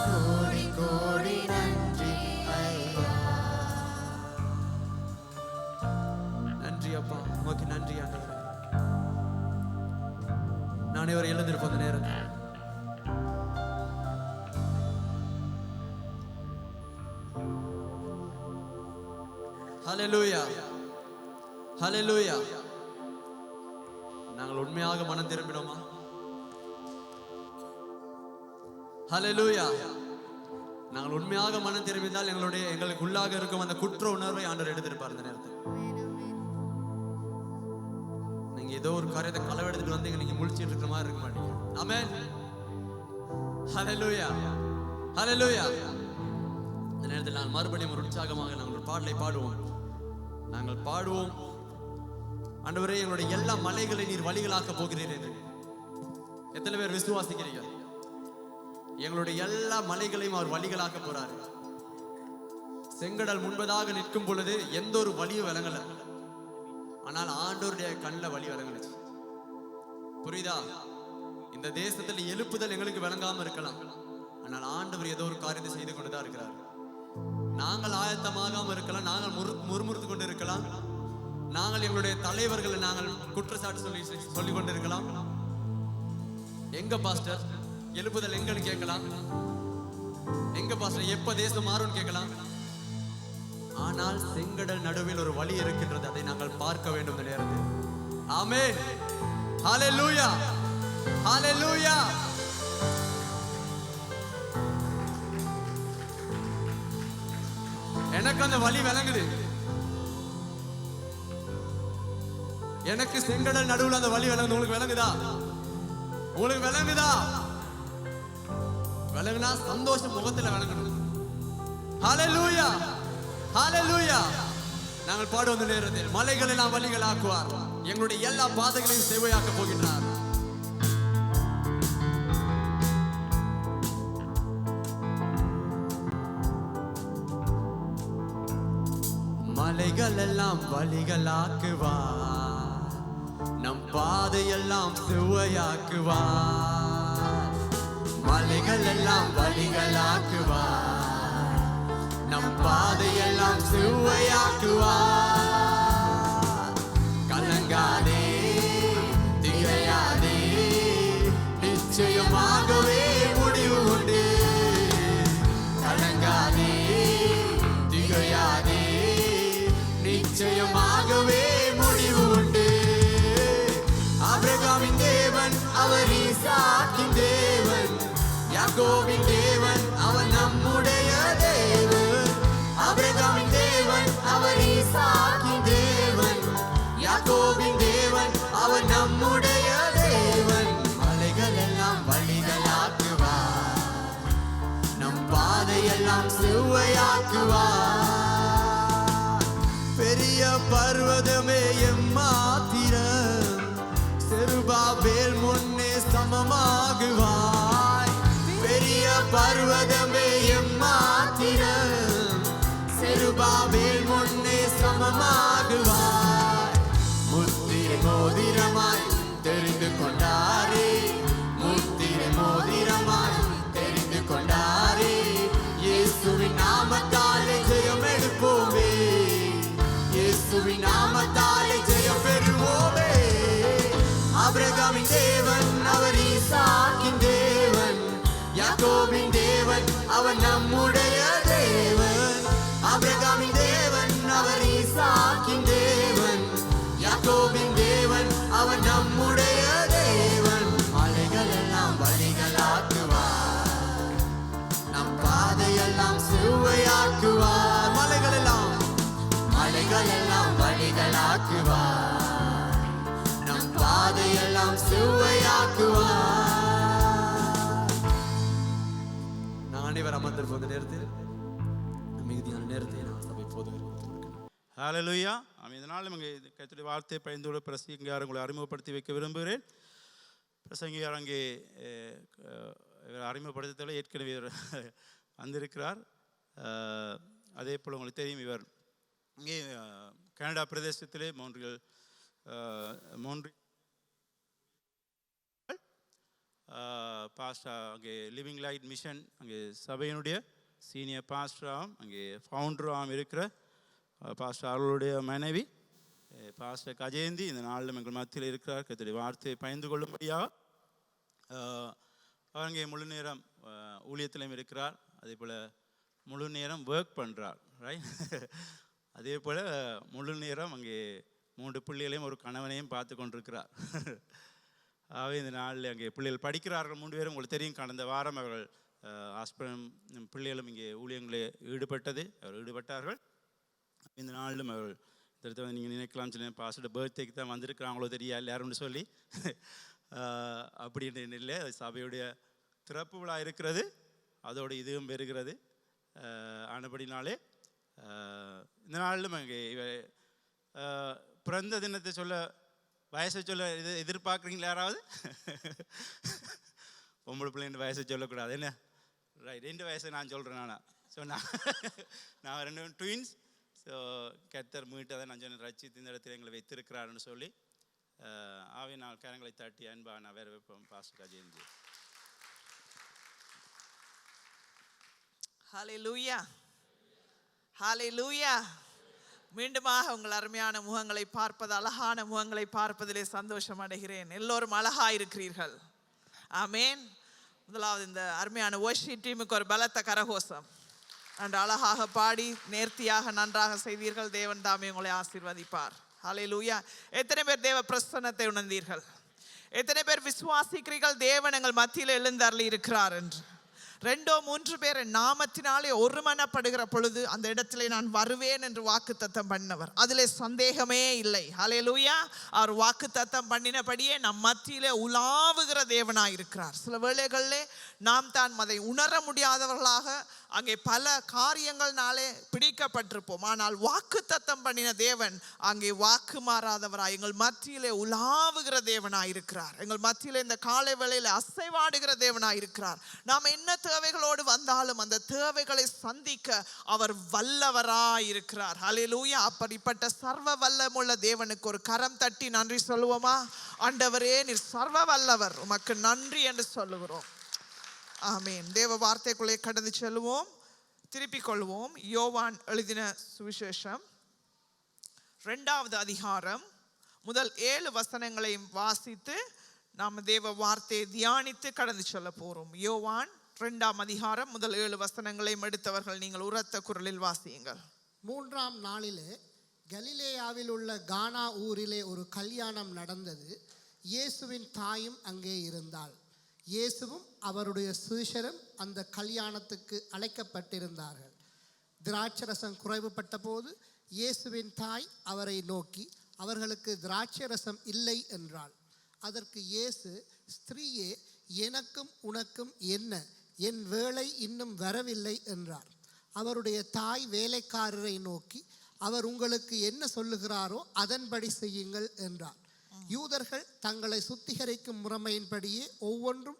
கோடி கோடி நன்றி ஐயா. நன்றி அப்பா. உமக்கு நன்றி ஆண்டவரே. நானே ஒரு எழுந்திருப்போம் அந்த நேரத்தில். ஹல்லேலூயா. ஹல்லேலூயா. நாங்கள் உண்மையாக மனம் திரும்பினோமா? ஹல்லேலூயா. நாங்கள் உண்மையாக மனம் திரும்பினால் எங்களுக்கு உள்ளாக இருக்கும் அந்த குற்ற உணர்வை ஆண்டவர் எடுத்திருப்பார் இந்த நேரத்தில். நீங்க ஏதோ ஒரு காரியத்தை களவெடுத்துட்டு வந்து நீங்க முழிச்சிட்டு இருக்கிற மாதிரி இருக்க மாட்டீங்க. ஆமென். ஹல்லேலூயா. ஹல்லேலூயா. இந்த நேரத்தில் நான் மறுபடியும் ஒரு உற்சாகமாக நாங்கள் ஒரு பாடலை பாடுவோம். நாங்கள் பாடுவோம். ஆண்டவரே, எங்களுடைய எல்லா மலைகளை நீர் வழிகளாக்க போகிறீர் என்று எத்தனை பேர் விசுவாசிக்கிறீங்க? எங்களுடைய எல்லா மலைகளையும் அவர் வழிகளாக்க போறாரு. செங்கடல் முன்பதாக நிற்கும் பொழுது எந்த ஒரு வழியும் விளங்கல, ஆனால் ஆண்டவருடைய கண்ணில் வழி விளங்குச்சு. புரியுதா? இந்த தேசத்தில் எழுப்புதல் எங்களுக்கு விளங்காம இருக்கலாம், ஆனால் ஆண்டவர் ஏதோ ஒரு காரியத்தை செய்து கொண்டுதான் இருக்கிறார். நாங்கள் ஆயத்தமாகாம இருக்கலாம், நாங்கள் முறுமுறுத்து கொண்டு இருக்கலாம், நாங்கள் எங்களுடைய தலைவர்களை நாங்கள் குற்றச்சாட்டு சொல்லி கொண்டு இருக்கலாம். எங்க பாஸ்டர் எழுப்புதல் எங்கன்னு கேட்கலாம். எங்க பாஸ்டர் எப்ப தேசம் மாறும்னு கேட்கலாம். ஆனால் செங்கடல் நடுவில் ஒரு வழி இருக்கின்றது, அதை நாங்கள் பார்க்க வேண்டும் இந்த நேரத்தில். ஆமென். ஹல்லேலூயா. ஹல்லேலூயா. எனக்கு அந்த வழி விளங்குது. எனக்கு செங்கடல் நடுவில் அந்த வழி விளங்குது. உங்களுக்கு விளங்குதா? உங்களுக்கு விளங்குதா? விளங்குனா சந்தோஷம் முகத்துல விளங்கணும். ஹல்லேலூயா. ஹல்லேலூயா. நாங்கள் பாடுவோம் இந்த நேரத்தில். மலைகள் எல்லாம் வழிகள் ஆக்குவார், எங்களுடைய எல்லா பாதைகளையும் செவ்வையாக்க போகின்றார். மலைகள் எல்லாம் வழிகள் ஆக்குவார், நம் பாதையெல்லாம் செவ்வையாக்குவார். மலைகள் எல்லாம் வழிகளாக்குவார். நம் பாதையெல்லாம் செவ்வையாக்குவார். கலங்காதே, திகையாதே, நிச்சயமாகவே முடிவு உண்டு. கலங்காதே, திகையாதே, நிச்சயமாகவே முடிவு உண்டு. ஆபிரகாமின் தேவன் அவர் ஈசாக்கின் தேவன், யாக்கோபின் தேவன் அவர் நம்முடைய தேவன். ஆபிரகாமின் தேவன் அவர் ஈசாக்கின் தேவன், யாக்கோபின் தேவன் அவர் நம்முடைய தேவன். மலைகள் எல்லாம் வழிகளாக்குவார். நம் பாதையெல்லாம் செவ்வையாக்குவார். பெரிய பர்வதமே எம்மாத்திரம், செருபாபேல் முன்னே சமமாகுவாய். பெரிய பர்வதமே எம்மாத்திரம், செருபாபேல் முன்னே சமமாகுவாய். முத்திரை மோதிரமாய் தெரிந்து கொண்டாரே, முத்திரை மோதிரமாய் தெரிந்து கொண்டாரே. இயேசுவின் நாமத்தாலே ஜெயம் எடுப்போமே, இயேசுவின் நாமத்தாலே ஜெயம் பெறுவோமே. ஆபிரகாமின் தேவன் அவர் ஈசாக்கின் தேவன், யாக்கோபின் தேவன் அவர் நம்முடைய தேவன். ஆபிரகாமின் தேவன் அவர் ஈசாக்கின் தேவன், யாக்கோபின் தேவன் அவர் நம்முடைய தேவன். மலைகள் எல்லாம் வழிகளாக்குவார். நம் பாதையெல்லாம் செவ்வையாக்குவார். மலைகள் எல்லாம் வழிகளாக்குவார். நம் பாதையெல்லாம் செவ்வையாக்குவார். நான் அனைவர் அமர்ந்திருப்போம் நேரத்தில் மிகுதியான நேரத்தை நான் சபை போதுகிறேன். ஹல்லேலூயா. இதனால் நமக்கு கர்த்தருடைய வார்த்தையை பயந்தோடு பிரசங்கியார் உங்களை அறிமுகப்படுத்தி வைக்க விரும்புகிறேன். பிரசங்கியார் அங்கே அறிமுகப்படுத்தல ஏற்கனவே வந்திருக்கிறார். அதே போல் உங்களுக்கு தெரியும், இவர் இங்கே கனடா பிரதேசத்திலே மோன்றியல் பாஸ்டா அங்கே லிவிங் லைட் மிஷன் அங்கே சபையினுடைய சீனியர் பாஸ்டராகவும் அங்கே ஃபவுண்டராகவும் இருக்கிற பாஸ்டர் அவர்களுடைய மனைவி பாஸ்டர் கஜேந்தி இந்த நாளில் எங்கள் மத்தியில் இருக்கிறார். கர்த்தருடைய வார்த்தையை பயந்து கொள்ளும்படியாக அவர் அங்கே முழு நேரம் ஊழியத்திலும் இருக்கிறார். அதே போல் முழு நேரம் ஒர்க் பண்ணுறார், ரைட். அதே போல் முழு நேரம் அங்கே 3 பிள்ளைகளையும் ஒரு கணவனையும் பார்த்து கொண்டிருக்கிறார். ஆகவே இந்த நாளில் அங்கே பிள்ளைகள் படிக்கிறார்கள் 3 பேரும். உங்களுக்கு தெரியும், கடந்த வாரம் அவர்கள் ஹாஸ்பிட்டல் பிள்ளைகளும் இங்கே ஊழியங்களில் ஈடுபட்டார்கள். இந்த நாளிலும் அவர்கள் இந்த இடத்துல நீங்கள் நினைக்கலாம், சொல்லி பாஸ்டர் பர்த்டேக்கு தான் வந்திருக்கிறாங்களோ தெரியா யாருன்னு சொல்லி அப்படின்னு இல்லை. சபையுடைய திறப்பு விழா இருக்கிறது, அதோடு இதுவும் பெறுகிறது. ஆனபடினாலே இந்த நாளிலும் அங்கே பிறந்த தினத்தை சொல்ல வயசை சொல்ல எதிர்பார்க்குறீங்களா யாராவது? பொம்பளை பிள்ளைங்க வயசை சொல்லக்கூடாது என்ன, ரைட்? 2 வயசை நான் சொல்கிறேன். ஸோ நான் 2 ட்வின்ஸ். ஸோ கர்த்தர் மீட்டதை நான் சொன்ன ரட்சித்து இந்த இடத்துல எங்களை வைத்திருக்கிறாருன்னு சொல்லி ஆவே நான் கரங்களை தட்டி அன்பா நான் வேற வைப்போம். பாஸ்டர் கஜேந்தி. ஹல்லேலூயா, ஹல்லேலூயா. மீண்டுமாக உங்கள் அருமையான முகங்களை பார்ப்பது, அழகான முகங்களை பார்ப்பதிலே சந்தோஷம் அடைகிறேன். எல்லோரும் அழகா இருக்கிறீர்கள். ஆமேன். முதலாவது இந்த அருமையான வொர்ஷிப் டீமுக்கு ஒரு பலத்த கரகோஷம். அன்று அழகாக பாடி நேர்த்தியாக நன்றாக செய்தீர்கள். தேவன் தாமே உங்களை ஆசீர்வதிப்பார். ஹல்லேலூயா. எத்தனை பேர் தேவ பிரசன்னத்தை உணர்ந்தீர்கள்? எத்தனை பேர் விசுவாசிக்கிறீர்கள் தேவன் எங்கள் மத்தியில் எழுந்தருளி இருக்கிறார் என்று? 2-3 பேர் நாமத்தினாலே ஒருமனப்படுகிற பொழுது அந்த இடத்திலே நான் வருவேன் என்று வாக்குத்தத்தம் பண்ணினவர், அதிலே சந்தேகமே இல்லை. ஹல்லேலூயா. அவர் வாக்குத்தத்தம் பண்ணினபடியே நம் மத்தியிலே உலாவுகிற தேவனாய் இருக்கிறார். சில வேளைகளிலே நாம் தான் அதை உணர முடியாதவர்களாக அங்கே பல காரியங்கள்னாலே பிடிக்கப்பட்டிருப்போம். ஆனால் வாக்குத்தத்தம் பண்ணின தேவன் அங்கே வாக்கு மாறாதவராய் எங்கள் மத்தியிலே உலாவுகிற தேவனாய் இருக்கிறார். எங்கள் மத்தியிலே இந்த காலை வேளையிலே அசைவாடுகிற தேவனாய் இருக்கிறார். நாம் என்ன தேவைகளோடு வந்தாலும் அந்த தேவைகளை சந்திக்க அவர் வல்லவராய் இருக்கிறார். ஹல்லேலூயா. அப்படிப்பட்ட சர்வ வல்லமுள்ள தேவனுக்கு ஒரு கரம் தட்டி நன்றி சொல்லுவோமா? ஆண்டவரே, நீர் சர்வ வல்லவர், உமக்கு நன்றி என்று சொல்லுகிறோம். ஆமென். தேவ வார்த்தைக்குள்ளே கடந்து செல்வோம், திருப்பிக் கொள்வோம். யோவான் எழுதின சுவிசேஷம் 2வது அதிகாரம் முதல் 7 வசனங்களையும் வாசித்து நாம் தேவ வார்த்தையை தியானித்து கடந்து செல்ல போறோம். யோவான் 2ஆம் அதிகாரம் முதல் 7 வசனங்களையும் எடுத்தவர்கள் நீங்கள் உரத்த குரலில் வாசியுங்கள். 3ஆம் நாளிலே கலிலேயாவில் உள்ள கானா ஊரிலே ஒரு கல்யாணம் நடந்தது. இயேசுவின் தாயும் அங்கே இருந்தாள். இயேசுவும் அவருடைய சீஷரும் அந்த கல்யாணத்துக்கு அழைக்கப்பட்டிருந்தார்கள். திராட்சரசம் குறைவுபட்ட போது இயேசுவின் தாய் அவரை நோக்கி, அவர்களுக்கு திராட்சரசம் இல்லை என்றாள். அதற்கு இயேசு, ஸ்திரீயே, எனக்கும் உனக்கும் என்ன? என் வேளை இன்னும் வரவில்லை என்றார். அவருடைய தாய் வேலைக்காரரை நோக்கி, அவர் உங்களுக்கு என்ன சொல்லுகிறாரோ அதன்படி செய்யுங்கள் என்றார். யூதர்கள் தங்களை சுத்திகரிக்கும் முறைமையின்படியே ஒவ்வொன்றும்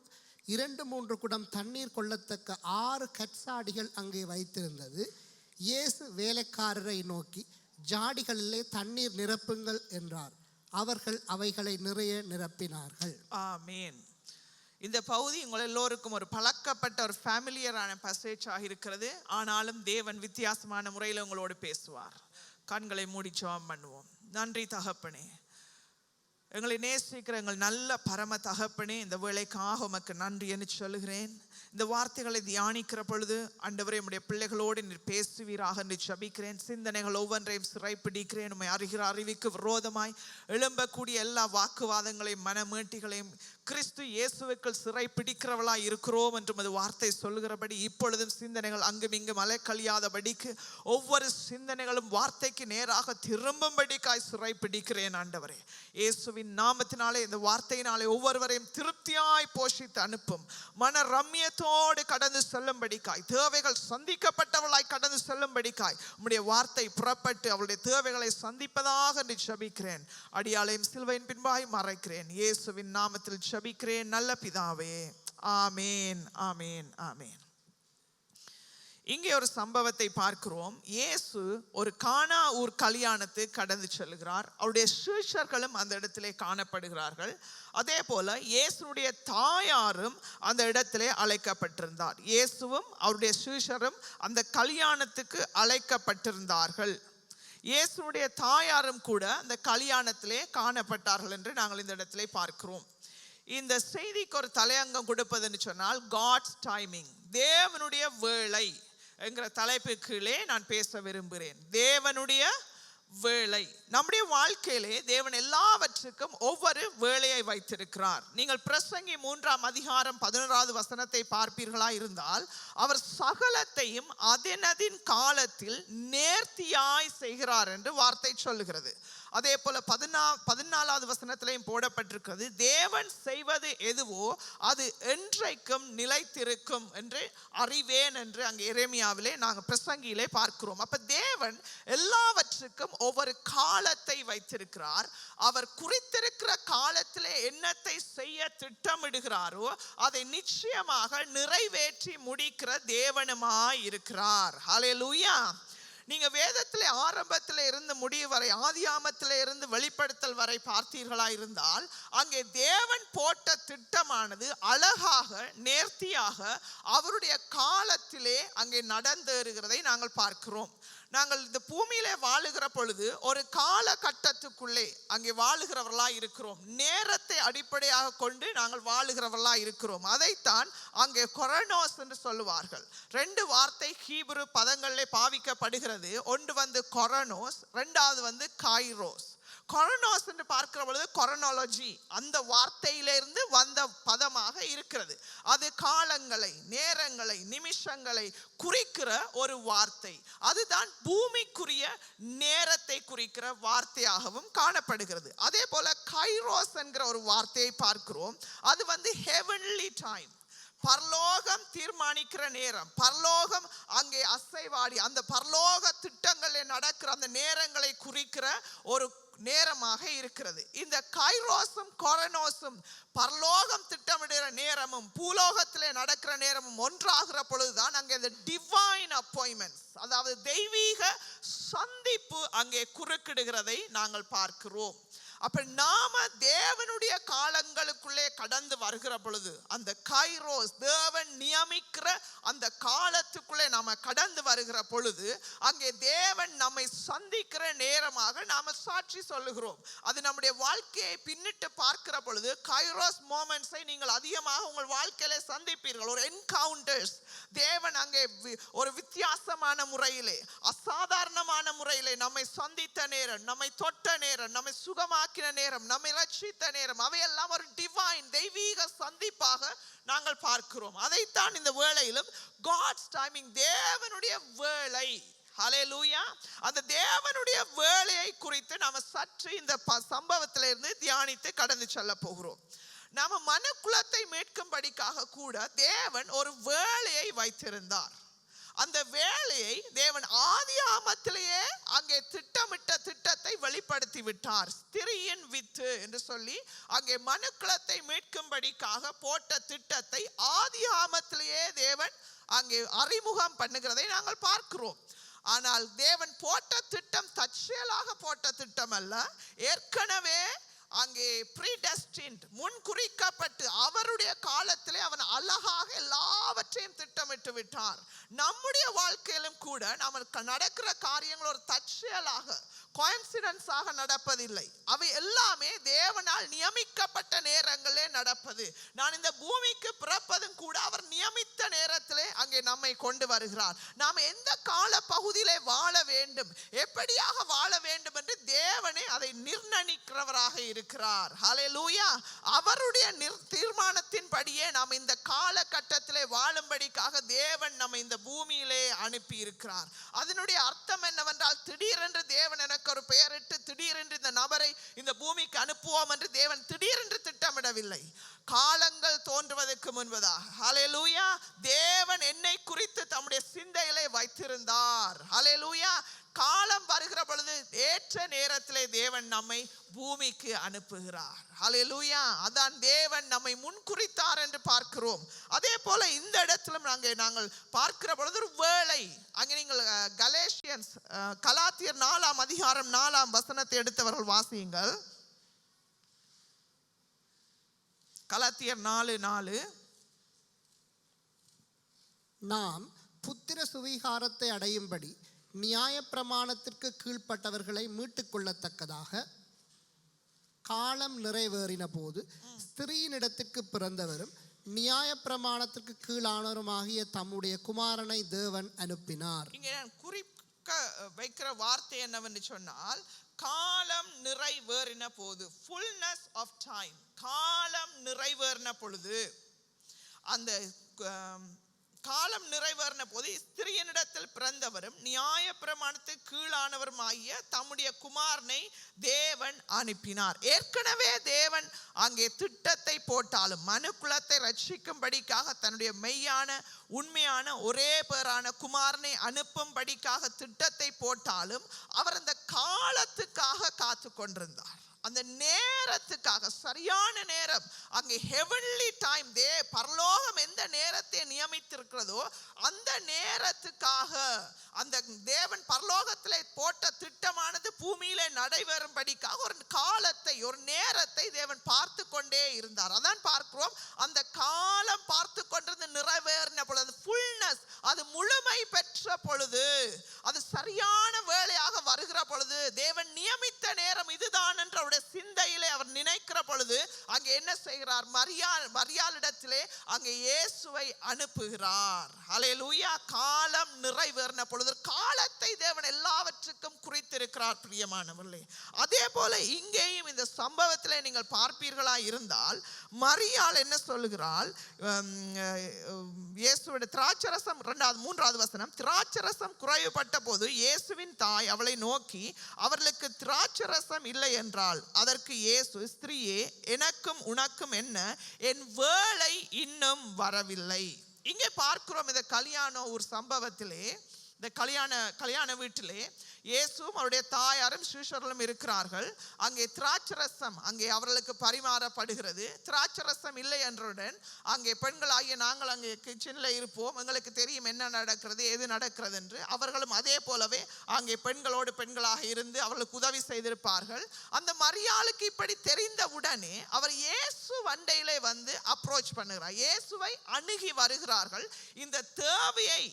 2-3 குடம் தண்ணீர் கொள்ளத்தக்க 6 கற்சாடிகள் அங்கே வைத்திருந்தது. இயேசு வேலைக்காரரை நோக்கி, ஜாடிகளிலே தண்ணீர் நிரப்புங்கள் என்றார். அவர்கள் அவைகளை நிறைய நிரப்பினார்கள். ஆமென். இந்த பகுதி உங்கள் எல்லோருக்கும் ஒரு பழக்கப்பட்ட ஒரு ஃபேமிலியரான பசேஜாக இருக்கிறது. ஆனாலும் தேவன் வித்தியாசமான முறையில் உங்களோடு பேசுவார். கண்களை மூடி ஜெபம் பண்ணுவோம். நன்றி தகப்பனே, எங்களை நேசிக்கிற எங்கள் நல்ல பரம தகப்பனே, இந்த வேளைக்காக உமக்கு நன்றி என்று சொல்லுகிறேன். இந்த வார்த்தைகளை தியானிக்கிற பொழுது ஆண்டவரே, உம்முடைய பிள்ளைகளோடு நீர் பேசுவீராக என்று ஜெபிக்கிறேன். சிந்தனைகள் ஒவ்வொன்றையும் சிறைப்பிடிக்கிறேன். உம்மை அறிகிற அறிவுக்கு விரோதமாய் எழும்பக்கூடிய எல்லா வாக்குவாதங்களையும் மனமேட்டிகளையும் கிறிஸ்து இயேசுவுக்குள் சிறை பிடிக்கிறவளாய் இருக்கிறோம் என்று அது வார்த்தை சொல்லுகிறபடி இப்பொழுதும் சிந்தனைகள் அங்கும் இங்கும் அலைக்கழியாதபடிக்கு ஒவ்வொரு சிந்தனைகளும் வார்த்தைக்கு நேராக திரும்பும்படிக்காய் சிறை பிடிக்கிறேன் ஆண்டவரே. இயேசுவின் நாமத்தினாலே இந்த வார்த்தையினாலே ஒவ்வொருவரையும் திருப்தியாய் போஷித்து அனுப்பும். மன ரம்யத்தோடு கடந்து செல்லும்படிக்காய், தேவைகள் சந்திக்கப்பட்டவளாய் கடந்து செல்லும்படிக்காய் உம்முடைய வார்த்தை புறப்பட்டு அவளுடைய தேவைகளை சந்திப்பதாக என்று ஜெபிக்கிறேன். அடியாளையும் சிலுவையின் பின்பாய் மறைக்கிறேன். இயேசுவின் நாமத்தில் ஜெபிக்கிறேன் நல்ல பிதாவே. ஆமேன், ஆமேன், ஆமேன். இங்கே ஒரு சம்பவத்தை பார்க்கிறோம். இயேசு ஒரு கானா ஊர் கல்யாணத்துக்கு கடந்து செல்கிறார். அவருடைய சீஷர்களும் அந்த இடத்திலே காணப்படுகிறார்கள். அதே போல இயேசுடைய தாயாரும் அந்த இடத்திலே அழைக்கப்பட்டிருந்தார். இயேசுவும் அவருடைய சீஷரும் அந்த கல்யாணத்துக்கு அழைக்கப்பட்டிருந்தார்கள். இயேசுடைய தாயாரும் கூட அந்த கல்யாணத்திலே காணப்பட்டார்கள் என்று நாங்கள் இந்த இடத்திலே பார்க்கிறோம். இந்த செய்திக்கு ஒரு தலையங்கம் கொடுப்பதுன்னு சொன்னால் காட்ஸ் டைமிங், தேவனுடைய வேளை என்கிற தலைப்பு கீழே நான் பேச விரும்புகிறேன். தேவனுடைய வேளை. நம்முடைய வாழ்க்கையிலே தேவன் எல்லாவற்றுக்கும் ஒவ்வொரு வேளையை வைத்திருக்கிறார். நீங்கள் பிரசங்கி 3ஆம் அதிகாரம் 11வது வசனத்தை பார்ப்பீர்களா இருந்தால், அவர் சகலத்தையும் அதனதின் காலத்தில் நேர்த்தியாய் செய்கிறார் என்று வார்த்தை சொல்லுகிறது. அதே போல 14வது வசனத்திலையும் போடப்பட்டிருக்கிறது, தேவன் செய்வது எதுவோ அது என்றைக்கும் நிலைத்திருக்கும் என்று அறிவேன் என்று அங்கே எரேமியாவிலே நாங்கள் பிரசங்கியிலே பார்க்கிறோம். அப்ப தேவன் எல்லாவற்றுக்கும் ஒவ்வொரு காலத்தை வைத்திருக்கிறார். அவர் குறித்திருக்கிற காலத்திலே என்னத்தை செய்ய திட்டமிடுகிறாரோ அதை நிச்சயமாக நிறைவேற்றி முடிக்கிற தேவனுமாய் இருக்கிறார். ஹல்லேலூயா. நீங்க வேதத்திலே ஆரம்பத்திலே இருந்து முடிவு வரை, ஆதியாமத்திலே இருந்து வெளிப்படுத்தல் வரை பார்த்தீர்களா இருந்தால், அங்கே தேவன் போட்ட திட்டமானது அழகாக நேர்த்தியாக அவருடைய காலத்திலே அங்கே நடந்தேறுகிறதை நாங்கள் பார்க்கிறோம். நாங்கள் இந்த பூமியிலே வாழுகிற பொழுது ஒரு காலகட்டத்துக்குள்ளே அங்கே வாழுகிறவர்களாக இருக்கிறோம். நேரத்தை அடிப்படையாக கொண்டு நாங்கள் வாழுகிறவர்களாக இருக்கிறோம். அதைத்தான் அங்கே கொரோனோஸ் என்று சொல்லுவார்கள். 2 வார்த்தை ஹீப்ரு பதங்களிலே பாவிக்கப்படுகிறது. ஒன்று கொரோனோஸ், 2வது கைரோஸ். கொரோனோஸ் என்று பார்க்கிற பொழுது கொரோனாலஜி அந்த வார்த்தையிலிருந்து வந்த பதமாக இருக்கிறது. அது காலங்களை, நேரங்களை, நிமிஷங்களை குறிக்கிற ஒரு வார்த்தை. அதுதான் பூமிக்குரிய நேரத்தை குறிக்கிற வார்த்தையாகவும் காணப்படுகிறது. அதே போல கைரோஸ் என்கிற ஒரு வார்த்தையை பார்க்கிறோம். அது ஹெவன்லி டைம், பரலோகம் தீர்மானிக்கிற நேரம், பரலோகம் அங்கே அசைவாடி அந்த பரலோக திட்டங்களில் நடக்கிற அந்த நேரங்களை குறிக்கிற ஒரு நேரமாக இருக்கிறது. இந்த கைரோஸும் கொரோனோஸும் பரலோகம் திட்டமிடுகிற நேரமும் பூலோகத்திலே நடக்கிற நேரமும் ஒன்றாகிற பொழுதுதான் அங்கே இந்த டிவைன் அப்பாயின்மெண்ட்ஸ், அதாவது தெய்வீக சந்திப்பு அங்கே குறுக்கிடுகிறதை நாங்கள் பார்க்கிறோம். அப்ப நாம தேவனுடைய காலங்களுக்குள்ளே கடந்து வருகிற பொழுது அந்த கைரோஸ், தேவன் நியமிக்கிற அந்த காலத்துக்குள்ளே நாம கடந்து வருகிற பொழுது அங்கே தேவன் நம்மை சந்திக்கிற நேரமாக நாம சாட்சி சொல்லுகிறோம். அது நம்முடைய வாழ்க்கையை பின்னிட்டு பார்க்கிற பொழுது கைரோஸ் மோமெண்ட்ஸை நீங்கள் அதிகமாக உங்கள் வாழ்க்கையில சந்திப்பீர்கள். ஒரு என்கவுண்டர்ஸ், தேவன் அங்கே ஒரு வித்தியாசமான முறையிலே, அசாதாரணமான முறையிலே நம்மை சந்தித்த நேரம், நம்மை தொட்ட நேரம், நம்மை சுகமாக்கின நேரம், நம்மை ரட்சித்த நேரம், அவையெல்லாம் ஒரு டிவைன் தெய்வீக சந்திப்பாக நாங்கள் பார்க்கிறோம். அதைத்தான் இந்த வேளையிலும் காட்ஸ் டைமிங், தேவனுடைய வேளை, ஹல்லேலூயா, அந்த தேவனுடைய வேளையை குறித்து நாம சற்று இந்த சம்பவத்திலிருந்து தியானித்து கடந்து செல்ல போகிறோம். நாம மனுக்குலத்தை மீட்கும்படிக்காக கூட தேவன் ஒரு வேளையை வைத்திருந்தார். அந்த வேலையை தேவன் ஆதி ஆமத்திலேயே அங்கே திட்டமிட்ட திட்டத்தை வெளிப்படுத்தி விட்டார். ஸ்திரியின் வித்து என்று சொல்லி அங்கே மனுக்குலத்தை மீட்கும்படிக்காக போட்ட திட்டத்தை ஆதி ஆமத்திலேயே தேவன் அங்கே அறிமுகம் பண்ணுகிறதை நாங்கள் பார்க்கிறோம். ஆனால் தேவன் போட்ட திட்டம் தற்செயலாக போட்ட திட்டம் அல்ல, ஏற்கனவே அங்கே predestined, முன் குறிக்கப்பட்டு அவருடைய காலத்திலே அவன் அழகாக எல்லாவற்றையும் திட்டமிட்டு விட்டார். நம்முடைய வாழ்க்கையிலும் கூட நமக்கு நடக்கிற காரியங்கள் ஒரு தற்செயலாக கோயின்சிடென்ஸாக நடப்பதில்லை. அவை எல்லாமே தேவனால் நியமிக்கப்பட்ட நேரங்களே நடப்பது. நான் இந்த பூமிக்கு பிறப்பதும் கூட அவர் நியமித்த நேரத்திலே அங்கே நம்மை கொண்டு வருகிறார். நாம் எந்த கால பகுதியிலே வாழ வேண்டும், எப்படியாக வாழ வேண்டும் என்று தேவனே அதை நிர்ணயிக்கிறவராக இருக்கிறார். ஹல்லேலூயா. அவருடைய தீர்மானத்தின்படியே நாம் இந்த காலகட்டத்திலே வாழும்படிக்காக தேவன் நம்மை இந்த பூமியிலே அனுப்பி இருக்கிறார். அதனுடைய அர்த்தம் என்னவென்றால், திடீரென்று தேவன் எனக்கு ஒரு பெயரிட்டு திடீரென்று இந்த நபரை இந்த பூமிக்கு அனுப்புவோம் என்று தேவன் திடீரென்று திட்டமிடவில்லை. காலங்கள் தோன்றுவதற்கு முன்பதாக, ஹல்லேலூயா, தேவன் என்னை குறித்து தம்முடைய சிந்தையிலே வைத்திருந்தார். ஹல்லேலூயா. காலம் வருகிற பொழுது ஏற்ற நேரத்திலே தேவன் நம்மை பூமிக்கு அனுப்புகிறார். ஹல்லேலூயா. அதான் தேவன் நம்மை முன்குறித்தார் என்று பார்க்கிறோம். அதே போல இந்த இடத்திலும் நாங்கள் பார்க்கிற பொழுது ஒரு வேளை, அங்கே நீங்கள் கலேஷியன்ஸ் கலாத்தியர் 4ஆம் அதிகாரம் 4ஆம் வசனத்தை எடுத்தவர்கள் வாசியுங்கள். கலாத்தியர் 4:4. நாம் புத்திர சுவிகாரத்தை அடையும்படி நியாயப்பிரமாணத்திற்கு கீழ்ப்பட்டவர்களை மீட்டுக் கொள்ளத்தக்கதாக காலம் நிறைவேறின போது ஸ்திரீயினிடத்திற்கு பிறந்தவரும் நியாயப்பிரமாணத்திற்கு கீழானவருமாகிய தம்முடைய குமாரனை தேவன் அனுப்பினார். இங்கே நான் குறிக்க வைக்கிற வார்த்தை என்னவென்று சொன்னால், காலம் நிறைவேறின போது, ஃபுல்னஸ் ஆஃப் டைம், காலம் நிறைவேறின பொழுது, அந்த காலம் நிறைவேறின போது ஸ்திரீயினிடத்தில் பிறந்தவரும் நியாய பிரமாணத்துக்கு கீழானவரும் ஆகிய தம்முடைய குமாரனை தேவன் அனுப்பினார். ஏற்கனவே தேவன் அங்கே திட்டத்தை போட்டாலும் மனுக்குலத்தை ரட்சிக்கும்படிக்காக தன்னுடைய மெய்யான உண்மையான ஒரே பேரான குமாரனை அனுப்பும்படிக்காக திட்டத்தை போட்டாலும் அவர் அந்த காலத்துக்காக காத்து கொண்டிருந்தார். அந்த நேரத்துக்காக, சரியான நேரம், அங்கே ஹெவன்லி டைம், பரலோகம் எந்த நேரத்தை நியமித்திருக்கிறதோ அந்த நேரத்துக்காக அந்த தேவன் பரலோகத்திலே போட்ட திட்டமானது பூமியிலே நடைபெறும்படிக்காக ஒரு காலத்தை, ஒரு நேரத்தை தேவன் பார்த்து கொண்டே இருந்தார். அதான் பார்க்கிறோம், அந்த காலம் பார்த்து கொண்டிருந்து நிறைவேறின பொழுது, ஃபுல்னஸ், அது முழுமை பெற்ற பொழுது, அது சரியான வேளையாக வருகிற பொழுது, தேவன் நியமித்த நேரம் இதுதான் என்ற சிந்தையிலே அவர் நினைக்கிற பொழுது அங்கே என்ன செய்கிறார்? மரியாளிடத்திலே அங்கே இயேசுவை அனுப்புகிறார். ஹல்லேலூயா. காலம் நிறைவேறின பொழுது, காலத்தை தேவன் எல்லாவற்றுக்கும் குறித்திருக்கிறார். பிரியமானவர்களே, அதே போல இங்கேயும் இந்த சம்பவத்திலே நீங்கள் பார்ப்பீர்களா இருந்தால், மரியாள் என்ன சொல்லுகிறாள்? இயேசுவோட திராட்சரசம் 2-3 வசனம், திராட்சரசம் குறைவுபட்ட போது இயேசுவின் தாய் அவளை நோக்கி, அவர்களுக்கு திராட்சரசம் இல்லை என்றால். அதற்கு இயேசு, ஸ்திரீயே, எனக்கும் உனக்கும் என்ன, என் வேளை இன்னும் வரவில்லை. இங்கே பார்க்கிறோம், இந்த கல்யாண ஒரு சம்பவத்திலே இந்த கல்யாண வீட்டிலே இயேசுவும் அவருடைய தாயாரும் சீஷர்களும் இருக்கிறார்கள். அங்கே திராட்சரசம் அங்கே அவர்களுக்கு பரிமாறப்படுகிறது. திராட்சரசம் இல்லை என்றுடன் அங்கே பெண்களாகிய நாங்கள் அங்கே கிச்சனில் இருப்போம், எங்களுக்கு தெரியும் என்ன நடக்கிறது எது நடக்கிறது என்று. அவர்களும் அதே போலவே அங்கே பெண்களோடு பெண்களாக இருந்து அவர்களுக்கு உதவி செய்திருப்பார்கள். அந்த மரியாளுக்கு இப்படி தெரிந்தவுடனே அவர் இயேசு வண்டையிலே வந்து அப்ரோச் பண்ணுகிறார், இயேசுவை அணுகி வருகிறார்கள். இந்த தேவையை,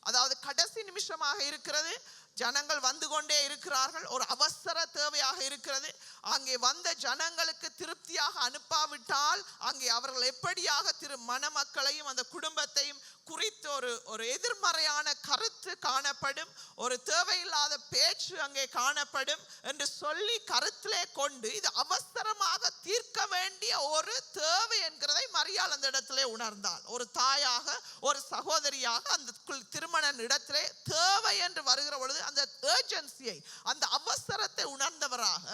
அதாவது கடைசி நிமிஷமாக இருக்கிறது, ஜனங்கள் வந்து கொண்டே இருக்கிறார்கள், ஒரு அவசர தேவையாக இருக்கிறது. அங்கே வந்த ஜனங்களுக்கு திருப்தியாக அனுப்பாவிட்டால் அங்கே அவர்கள் எப்படியாக மணமக்களையும் அந்த குடும்பத்தையும் குறித்து ஒரு எதிர்மறையான கருத்து காணப்படும், ஒரு தேவையில்லாத பேச்சு அங்கே காணப்படும் என்று சொல்லி கருத்திலே கொண்டு இது அவசரமாக தீர்க்க வேண்டிய ஒரு தேவை என்கிறதை மரியாள் அந்த இடத்திலே உணர்ந்தாள். ஒரு தாயாக, ஒரு சகோதரியாக அந்த திருமண இடத்திலே தேவை என்று வருகிற பொழுது அந்த ஏர்ஜென்சியை, அந்த அவசரத்தை உணர்ந்தவராக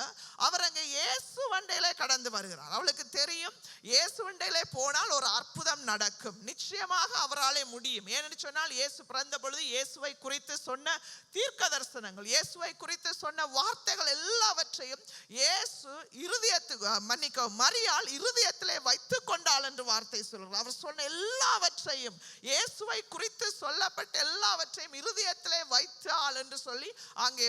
அவர் அங்கே இயேசு வண்டையிலே கடந்து வருகிறார். அவளுக்கு தெரியும் இயேசு வண்டையிலே போனால் ஒரு அற்புதம் நடக்கும், நிச்சயமாக அவராலே முடியும். ஏனென்று சொன்னால் இயேசு பிறந்த பொழுது இயேசுவை குறித்து சொன்ன தீர்க்க தரிசனங்கள், இயேசுவை குறித்து சொன்ன வார்த்தைகள் எல்லாவற்றையும் இயேசு மரியாள் இருதயத்திலே வைத்துக் கொண்டாள் என்று வார்த்தை சொல்கிறார். அவர் சொன்ன எல்லாவற்றையும், இயேசுவை குறித்து சொல்லப்பட்ட எல்லாவற்றையும் இருதயத்திலே வைத்தாள் என்று சொல்லி அங்கே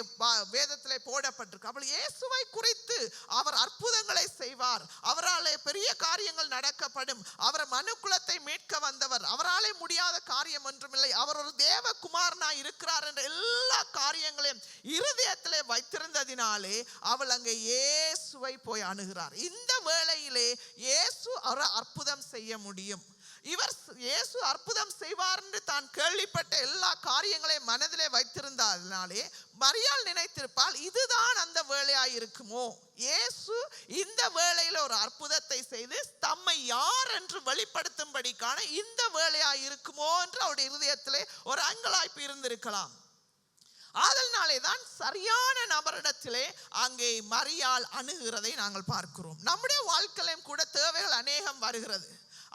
வேதத்திலே போடப்பட்டிருக்கு. அவள் இயேசுவை குறித்து அவர் அற்புதங்களை செய்வார், அவராலே பெரிய காரியங்கள் நடக்கப்படும், அவர் மனுக்குலத்தை மீட்க வந்தவர், அவராலே முடியாத காரியம் ஒன்றுமில்லை, அவர் ஒரு தேவகுமாரனாய் இருக்கிறார் என்ற எல்லா காரியங்களையும் இருதயத்திலே வைத்திருந்ததினாலே அவள் அங்கே இயேசுவை போய் அணுகிறார். இந்த வேளையிலே இயேசு ஒரு அற்புதம் செய்ய முடியும். இயேசு அற்புதம் செய்வார் என்று தான் கேள்விப்பட்ட எல்லா காரியங்களையும் மனதிலே வைத்திருந்ததினாலே மரியாள் நினைத்திருப்பால் இதுதான் அந்த வேளையாய் இருக்குமோ, இயேசு இந்த வேளையில ஒரு அற்புதத்தை செய்து தம்மை யார் என்று வெளிப்படுத்தும்படிக்கான இந்த வேளையாய் இருக்குமோ என்று அவருடைய இருதயத்திலே ஒரு அங்கலாய்ப்பு இருந்திருக்கலாம். அதனாலே தான் சரியான நபரிடத்திலே அங்கே மரியாள் அணுகிறதை நாங்கள் பார்க்கிறோம். நம்முடைய வாழ்க்கையிலும் கூட தேவைகள் அநேகம் வருகிறது,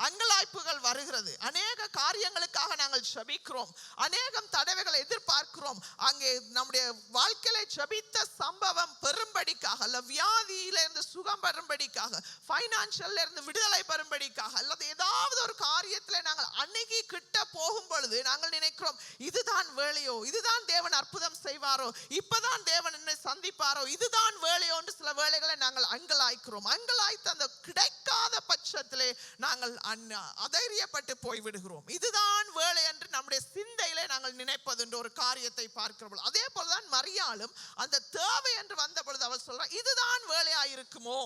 அங்கலாய்ப்புகள் வருகிறது, அநேக காரியங்களுக்காக நாங்கள் ஜெபிக்கிறோம், அநேகம் தடவைகளை எதிர்பார்க்கிறோம். அங்கே நம்முடைய வாழ்க்கையில ஜெபித்த சம்பவம் பெறும்படிக்காக, அல்ல வியாதியிலிருந்து சுகம் பெறும்படிக்காக, ஃபைனான்சியல்ல இருந்து விடுதலை பெறும்படிக்காக, அல்லது ஏதாவது ஒரு காரியத்திலே நாங்கள் அணுகி கிட்ட போகும் பொழுது நாங்கள் நினைக்கிறோம் இதுதான் வேலையோ, இதுதான் தேவன் அற்புதம் செய்வாரோ, இப்பதான் தேவன் என்னை சந்திப்பாரோ, இதுதான் வேலையோ என்று சில வேளைகளை நாங்கள் அங்கலாய்க்கிறோம். அங்கலாய்த்து அந்த கிடைக்காத பட்சத்திலே நாங்கள் அதைரியப்பட்டு போய்விடுகிறோம். இதுதான் வேலை என்று நம்முடைய சிந்தையிலே நாங்கள் நினைப்பது என்று ஒரு காரியத்தை பார்க்கிறோம். அதே போலதான் மரியாளும் அந்த தேவை என்று வந்த பொழுது அவள் சொல்றார் இதுதான் வேலையாயிருக்குமோ,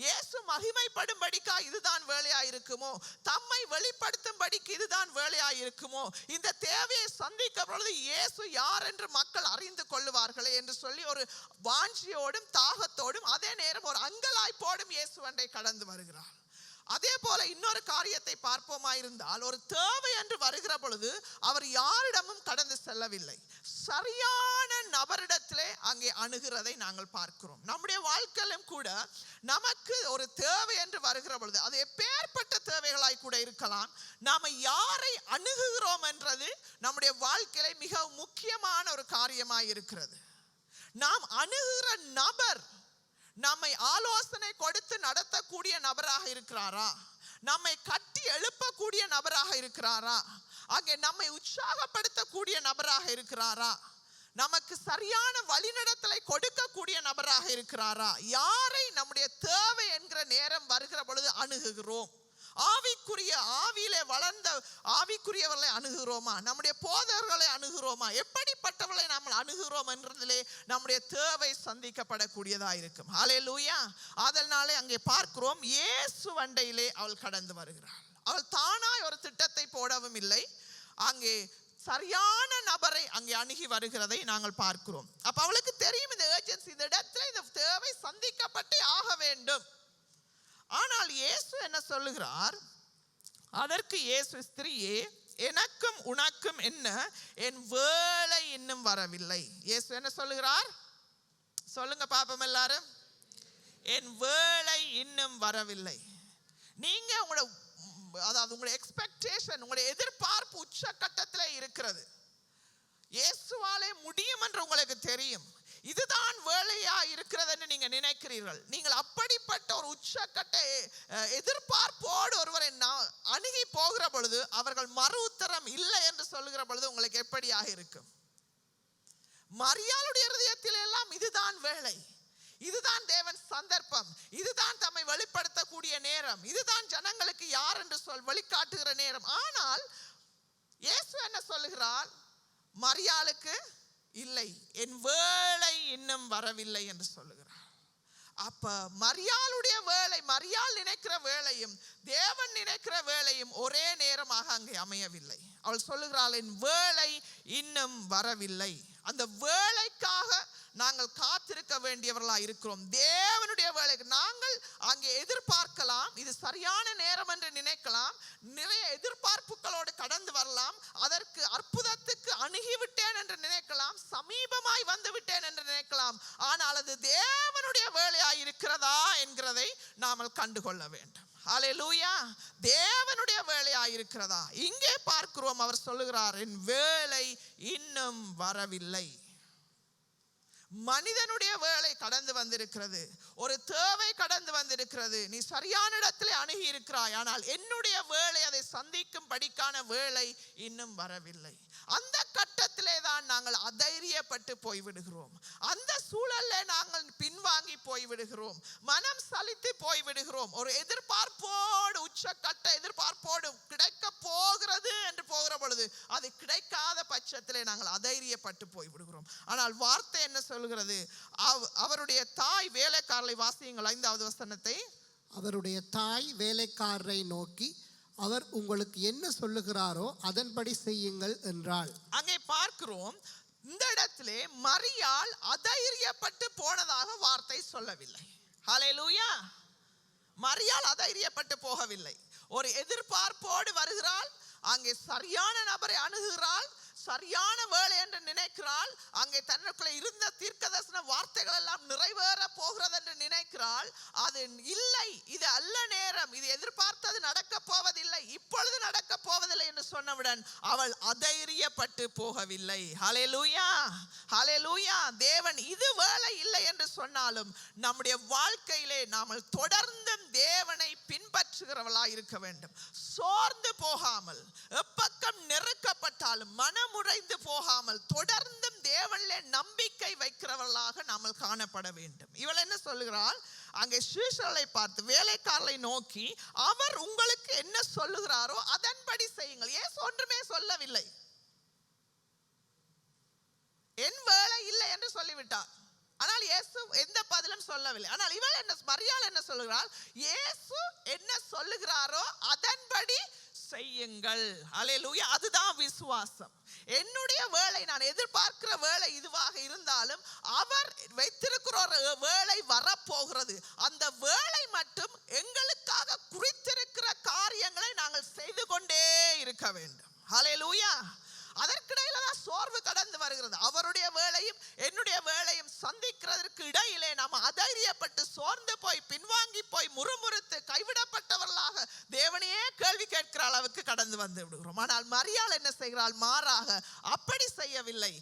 இயேசு மகிமைப்படும்படிக்கா இதுதான் வேலையாயிருக்குமோ, தம்மை வெளிப்படுத்தும்படிக்கு இதுதான் வேலையாயிருக்குமோ, இந்த தேவையை சந்திக்க பொழுது இயேசு யார் என்று மக்கள் அறிந்து கொள்ளுவார்களே என்று சொல்லி ஒரு வாஞ்சியோடும் தாகத்தோடும் அதே நேரம் ஒரு அங்கலாய்ப்போடும் இயேசுவண்டை கடந்து வருகிறார். அதே போல இன்னொரு காரியத்தை பார்ப்போமாயிருந்தால், ஒரு தேவை என்று வருகிற பொழுது அவர் யாரிடமும் கடந்து செல்லவில்லை, சரியான நபரிடத்திலே அங்கே அணுகிறதை நாங்கள் பார்க்கிறோம். நம்முடைய வாழ்க்கையிலும் கூட நமக்கு ஒரு தேவை என்று வருகிற பொழுது அது எப்பேற்பட்ட தேவைகளாய் கூட இருக்கலாம், நாம யாரை அணுகுகிறோம் என்றது நம்முடைய வாழ்க்கையில மிக முக்கியமான ஒரு காரியமாய் இருக்கிறது. நாம் அணுகுகிற நபர் நம்மை ஆலோசனை கொடுத்து நடத்தக்கூடிய நபராக இருக்கிறாரா, நம்மை கட்டி எழுப்பக்கூடிய நபராக இருக்கிறாரா, அங்கே நம்மை உற்சாகப்படுத்தக்கூடிய நபராக இருக்கிறாரா, நமக்கு சரியான வழிநடத்தலை கொடுக்கக்கூடிய நபராக இருக்கிறாரா, யாரை நம்முடைய தேவை என்கிற நேரம் வருகிற பொழுது அணுகுகிறோம். ஆவியிலே வளர்ந்த ஆவிக்குரியவர்களை அணுகுகிறோமா, நம்முடைய போதவர்களை அணுகுகிறோமா, எப்படிப்பட்டவர்களை நாம் அணுகுகிறோம் என்றதிலே நம்முடைய தேவை சந்திக்கப்படக்கூடியதா இருக்கும். ஹல்லேலூயா. அதனாலே அங்கே பார்க்கிறோம் இயேசு வண்டையிலே அவள் கடந்து வருகிறாள். அவள் தானாய் ஒரு திட்டத்தை போடவும் இல்லை, அங்கே சரியான நபரை அங்கே அணுகி வருகிறதை நாங்கள் பார்க்கிறோம். அப்ப அவளுக்கு தெரியும் இந்த ஏர்ஜென்சி, இந்த இடத்துல இந்த தேவை சந்திக்கப்பட்டே ஆக வேண்டும். ஆனால் இயேசு என்ன சொல்லுகிறார், அதற்கு இயேசு ஸ்திரீயே எனக்கும் உனக்கும் என்ன, என் வேளை இன்னும் வரவில்லை. இயேசு என்ன சொல்லுகிறார் சொல்லுங்க பாப்போம் எல்லாரும், என் வேளை இன்னும் வரவில்லை. நீங்க உங்களுடைய எக்ஸ்பெக்டேஷன், உங்களுடைய எதிர்பார்ப்பு உச்சக்கட்டத்தில் இருக்கிறது. இயேசுவாலே முடியும் என்று உங்களுக்கு தெரியும். இதுதான் வேலையா இருக்கிறது என்று நீங்க நினைக்கிறீர்கள். நீங்கள் அப்படிப்பட்ட ஒரு உச்சக்கட்ட எதிர்பார்ப்போடு ஒருவரை அணுகி போகிற பொழுது அவர்கள் மறு உத்தரம் இல்லை என்று சொல்லுகிற பொழுது உங்களுக்கு எப்படியாக இருக்கும்? மரியாளுடைய இருதயத்தில் எல்லாம் இதுதான் வேலை, இதுதான் தேவன் சந்தர்ப்பம், இதுதான் தம்மை வெளிப்படுத்தக்கூடிய நேரம், இதுதான் ஜனங்களுக்கு யார் என்று வெளிக்காட்டுகிற நேரம். ஆனால் இயேசு என்ன சொல்லுகிறார்? மரியாளுக்கு இல்லை, என் வேளை இன்னும் வரவில்லை என்று சொல்லுகிறார். அப்ப மரியாளுடைய வேளை, மரியாள் நினைக்கிற வேளையும் தேவன் நினைக்கிற வேளையும் ஒரே நேரமாக அங்கே அமையவில்லை. அவள் சொல்லுகிறாள், என் வேளை இன்னும் வரவில்லை. அந்த வேளைக்காக நாங்கள் காத்திருக்க வேண்டியவர்களாக இருக்கிறோம். தேவனுடைய வேலைக்கு நாங்கள் அங்கே எதிர்பார்க்கலாம், இது சரியான நேரம் என்று நினைக்கலாம், நிறைய எதிர்பார்ப்புகளோடு கடந்து வரலாம், அதற்கு அற்புதத்துக்கு அணுகிவிட்டேன் என்று நினைக்கலாம், சமீபமாய் வந்து விட்டேன் என்று நினைக்கலாம். ஆனால் அது தேவனுடைய வேலையாய் இருக்கிறதா என்கிறதை நாம் கண்டுகொள்ள வேண்டும். ஹல்லேலூயா. தேவனுடைய வேலையாய் இருக்கிறதா? இங்கே பார்க்கிறோம், அவர் சொல்லுகிறார், என் வேலை இன்னும் வரவில்லை. மனிதனுடைய வேலை கடந்து வந்திருக்கிறது, ஒரு தேவை கடந்து வந்திருக்கிறது, நீ சரியான இடத்திலே அணுகி இருக்கிறாய், ஆனால் என்னுடைய வேலை, அதை சந்திக்கும் படிக்கான வேலை இன்னும் வரவில்லை. அந்த கட்டத்திலே தான் நாங்கள் அதைரியப்பட்டு போய்விடுகிறோம். அந்த சூழல்ல நாங்கள் பின்வாங்கி போய்விடுகிறோம், மனம் சலித்து போய்விடுகிறோம். ஒரு எதிர்பார்ப்போடு, உச்சக்கட்ட எதிர்பார்ப்போடு கிடைக்க போகிறது என்று போகிற பொழுது அது கிடைக்காத பட்சத்திலே நாங்கள் அதைரியப்பட்டு போய்விடுகிறோம். ஆனால் வார்த்தை என்ன சொல்கிறது? அவருடைய தாய் வேலைக்காரரை வாசியுங்கள், 5வது வசனத்தை. அவருடைய தாய் வேலைக்காரரை நோக்கி, அவர் உங்களுக்கு என்ன சொல்லுகிறாரோ அதன்படி செய்யுங்கள் என்றாள். அங்கே பார்க்கிறோம், இந்த இடத்திலே மரியாள் அதைரியப்பட்டு போனதாக வார்த்தை சொல்லவில்லை. ஹல்லேலூயா. மரியாள் அதைரியப்பட்டு போகவில்லை. ஒரு எதிர்பார்ப்போடு வருகிறாள், அங்கே சரியான நபரை அணுகுகிறாள், சரியான வேலை என்று நினைக்கிறாள், அங்கே தன்னுக்குள்ள இருந்த தீர்க்கதரிசன வார்த்தைகள் எல்லாம் நிறைவேற போகிறது என்று நினைக்கிறாள். அது இல்லை, இது அல்ல நேரம், இது எதிர்பார்த்தது நடக்க போவதில்லை, இப்பொழுது நடக்க போவதில்லை என்று சொன்னவுடன் அவள் அதைரியப்பட்டு போகவில்லை. ஹல்லேலூயா, ஹல்லேலூயா. தேவன் இது வேலை இல்லை என்று சொன்னாலும் நம்முடைய வாழ்க்கையிலே நாம் தொடர்ந்தும் தேவனை பின்பற்றுகிறவளாய் இருக்க வேண்டும். சோர்ந்து போகாமல், எப்பக்கம் நெருக்கப்பட்டாலும் மனமுடைந்து போகாமல், தொடர்ந்தும் தேவனிலே நம்பிக்கை வைக்கிறவர்களாக நாம் காணப்பட வேண்டும். இவள் என்ன சொல்லுகிறாள்? அங்கே சீஷர்களை பார்த்து, வேலைக்காரரை நோக்கி, அவர் உங்களுக்கு என்ன சொல்லுகிறாரோ அதன்படி செய்யுங்கள். இயேசு ஒன்றுமே சொல்லவில்லை, என் வேலை இல்லை என்று சொல்லிவிட்டார். ஆனால் இயேசு எந்த பதிலும் சொல்லவில்லை. ஆனால் இவள் என்ன, மரியாள் என்ன சொல்லுகிறாள்? இயேசு என்ன சொல்லுகிறாரோ அதன்படி செய்யுங்கள். ஹல்லேலூயா. அதுதான் விசுவாசம். என்னுடைய வேலை, நான் எதிர்பார்க்கிற வேலை இதுவாக இருந்தாலும் அவர் வைத்திருக்கிற ஒரு வேலை வரப்போகிறது. அந்த வேலை மட்டும் எங்களுக்காக குறித்திருக்கிற காரியங்களை நாங்கள் செய்து கொண்டே இருக்க வேண்டும். ஹல்லேலூயா. அதற்கிடையில தான் சோர்வு கடந்து வருகிறது. அவருடைய வேலையும் என்னுடைய வேலையும் சந்திக்கிறதற்கு இடையிலே நாம் அதைரியப்பட்டு சோர்ந்து போய் பின்வாங்கி போய் முறுமுறுத்து கைவிடப்பட்டவர்களாக தேவனையே கேள்வி கேட்கிற அளவுக்கு கடந்து வந்து விடுகிறோம். ஆனால் மரியாள் என்ன செய்கிறாள்? மாறாக அப்படி செய்யவில்லை.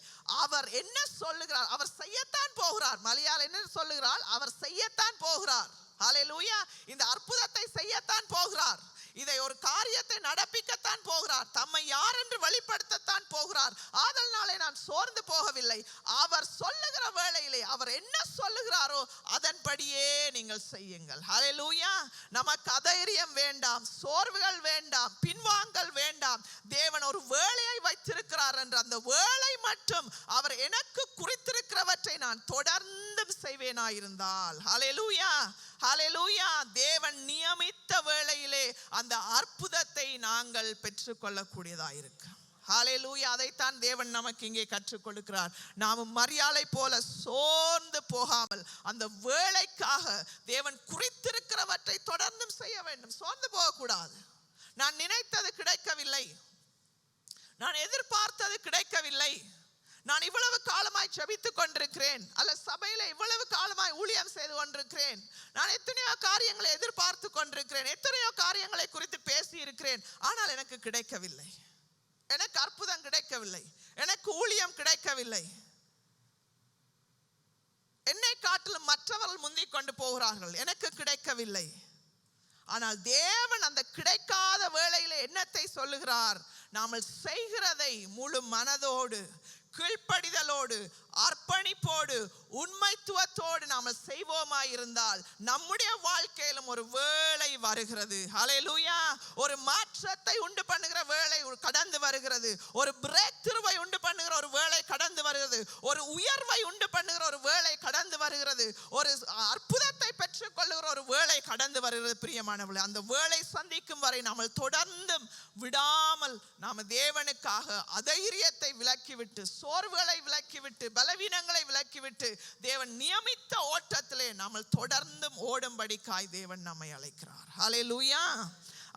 அவர் என்ன சொல்லுகிறார்? அவர் செய்யத்தான் போகிறார். மரியாள் என்ன சொல்லுகிறாள்? அவர் செய்யத்தான் போகிறார். ஹல்லேலூயா. இந்த அற்புதத்தை செய்யத்தான் போகிறார், இதை ஒரு காரியத்தை நடப்பிக்கத்தான் போகிறார், தம்மை யார் என்று வெளிப்படுத்தத்தான் போகிறார். ஆதலாலே நான் சோர்ந்து போகவில்லை. அவர் சொல்லுகிற வேளையிலே அவர் என்ன சொல்லுகிறாரோ அதன்படியே நீங்கள் செய்யுங்கள். ஹல்லேலூயா. நமக்கு அதைரியம் வேண்டாம், சோர்வுகள் வேண்டாம், பின்வாங்கல் வேண்டாம். தேவன் ஒரு வேலையை வைத்திருக்கிறார் என்று அந்த வேலை மட்டும் அவர் எனக்கு குறித்திருக்கிறவற்றை நான் தொடர்ந்து செய்வேனாயிருந்தால், ஹல்லேலூயா, ஹல்லேலூயா, தேவன் நியமித்த வேளையிலே அந்த அற்புதத்தை நாங்கள் பெற்றுக்கொள்ளக்கூடியதாயிருக்கு. ஹல்லேலூயா. அதைத்தான் தேவன் நமக்கு இங்கே கற்றுக் கொடுக்கிறார். நாம் மரியாளை போல சோர்ந்து போகாமல் அந்த வேலைக்காக தேவன் குறித்திருக்கிறவற்றை தொடர்ந்தும் செய்ய வேண்டும். சோர்ந்து போகக்கூடாது. நான் நினைத்தது கிடைக்கவில்லை, நான் எதிர்பார்த்தது கிடைக்கவில்லை, நான் இவ்வளவு காலமாய் ஜெபித்துக் கொண்டிருக்கிறேன், அல்ல சபையில இவ்வளவு காலமாய் ஊழியம் செய்து கொண்டிருக்கிறேன், நான் எத்தனையோ காரியங்களை எதிர்பார்த்து கொண்டிருக்கிறேன், எத்தனையோ காரியங்களை குறித்து பேசி இருக்கிறேன், ஆனால் எனக்கு கிடைக்கவில்லை, எனக்கு அற்புதம் கிடைக்கவில்லை, எனக்கு ஊழியம் கிடைக்கவில்லை, என்னை காட்டிலும் மற்றவர்கள் முந்திக் கொண்டு போகிறார்கள், எனக்கு கிடைக்கவில்லை. ஆனால் தேவன் அந்த கிடைக்காத வேளையிலே என்னத்தை சொல்லுகிறார்? நாம் செய்கிறதை முழு மனதோடு, கீழ்ப்படிதலோடு, அர்ப்பணிப்போடு, உண்மைத்துவத்தோடு நாம் செய்வோமாயிருந்தால் நம்முடைய வாழ்க்கையிலும் ஒரு வேளை வருகிறது. ஹல்லேலூயா. ஒரு மாற்றத்தை உண்டு பண்ணுகிற வேளை கடந்து வருகிறது. ஒரு பிரேக் த்ரூவை உண்டு பண்ணுகிற ஒரு வேளை கடந்து வருகிறது. ஒரு உயர்வை உண்டு பண்ணுகிற ஒரு வேளை கடந்து வருகிறது. ஒரு அற்புதத்தை பெற்றுக் கொள்ளுகிற ஒரு வேளை கடந்து வருகிறது. பிரியமானவர்களே, அந்த வேளை சந்திக்கும் வரை நாம் தொடர்ந்தும் விடாமல் நாம் தேவனுக்காக அதைரியத்தை விலக்கிவிட்டு, சோர்வுகளை விலக்கிவிட்டு, பலவீனங்களை விலக்கிவிட்டு, தேவன் நியமித்த ஓட்டத்திலே நாம் தொடர்ந்தும் ஓடும்படிக்காய் தேவன் நம்மை அழைக்கிறார். ஹல்லேலூயா.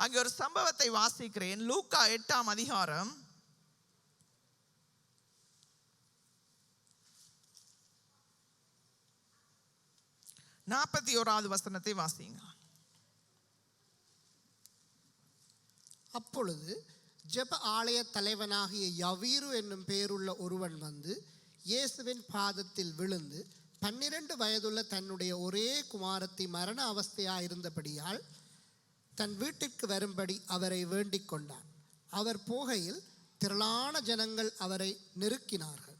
அங்கே ஒரு சம்பவத்தை வாசிக்கிறேன். லூக்கா 8ஆம் அதிகாரம் 41வது வசனத்தை வாசிங்க. அப்பொழுது ஜெப ஆலய தலைவனாகிய யவீரு என்னும் பெயருள்ள ஒருவன் வந்து இயேசுவின் பாதத்தில் விழுந்து 12 வயதுள்ள தன்னுடைய ஒரே குமாரத்தி மரண அவஸ்தையாயிருந்தபடியால் தன் வீட்டிற்கு வரும்படி அவரை வேண்டிக் கொண்டான். அவர் போகையில் திரளான ஜனங்கள் அவரை நெருக்கினார்கள்.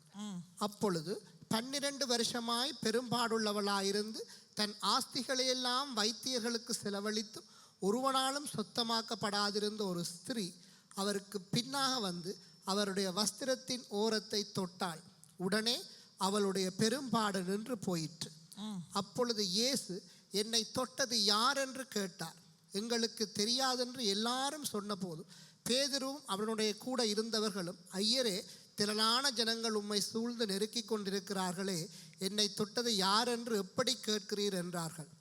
அப்பொழுது 12 வருஷமாய் பெரும்பாடுள்ளவளாயிருந்து தன் ஆஸ்திகளையெல்லாம் வைத்தியர்களுக்கு செலவழித்தும் ஒருவனாலும் சொத்தமாக்கப்படாதிருந்த ஒரு ஸ்திரீ அவருக்கு பின்னாக வந்து அவருடைய வஸ்திரத்தின் ஓரத்தை தொட்டாள். உடனே அவளுடைய பெரும்பாடு நின்று போயிற்று. அப்பொழுது இயேசு, என்னை தொட்டது யார் என்று கேட்டார். எங்களுக்கு தெரியாதென்று எல்லாரும் சொன்னபோது பேதுருவும் அவனுடைய கூட இருந்தவர்களும், ஐயரே, திரளான ஜனங்கள் உம்மை சூழ்ந்து நெருக்கி கொண்டிருக்கிறார்களே, என்னை தொட்டது யார் என்று எப்படி கேட்கிறீர் என்றார்கள்.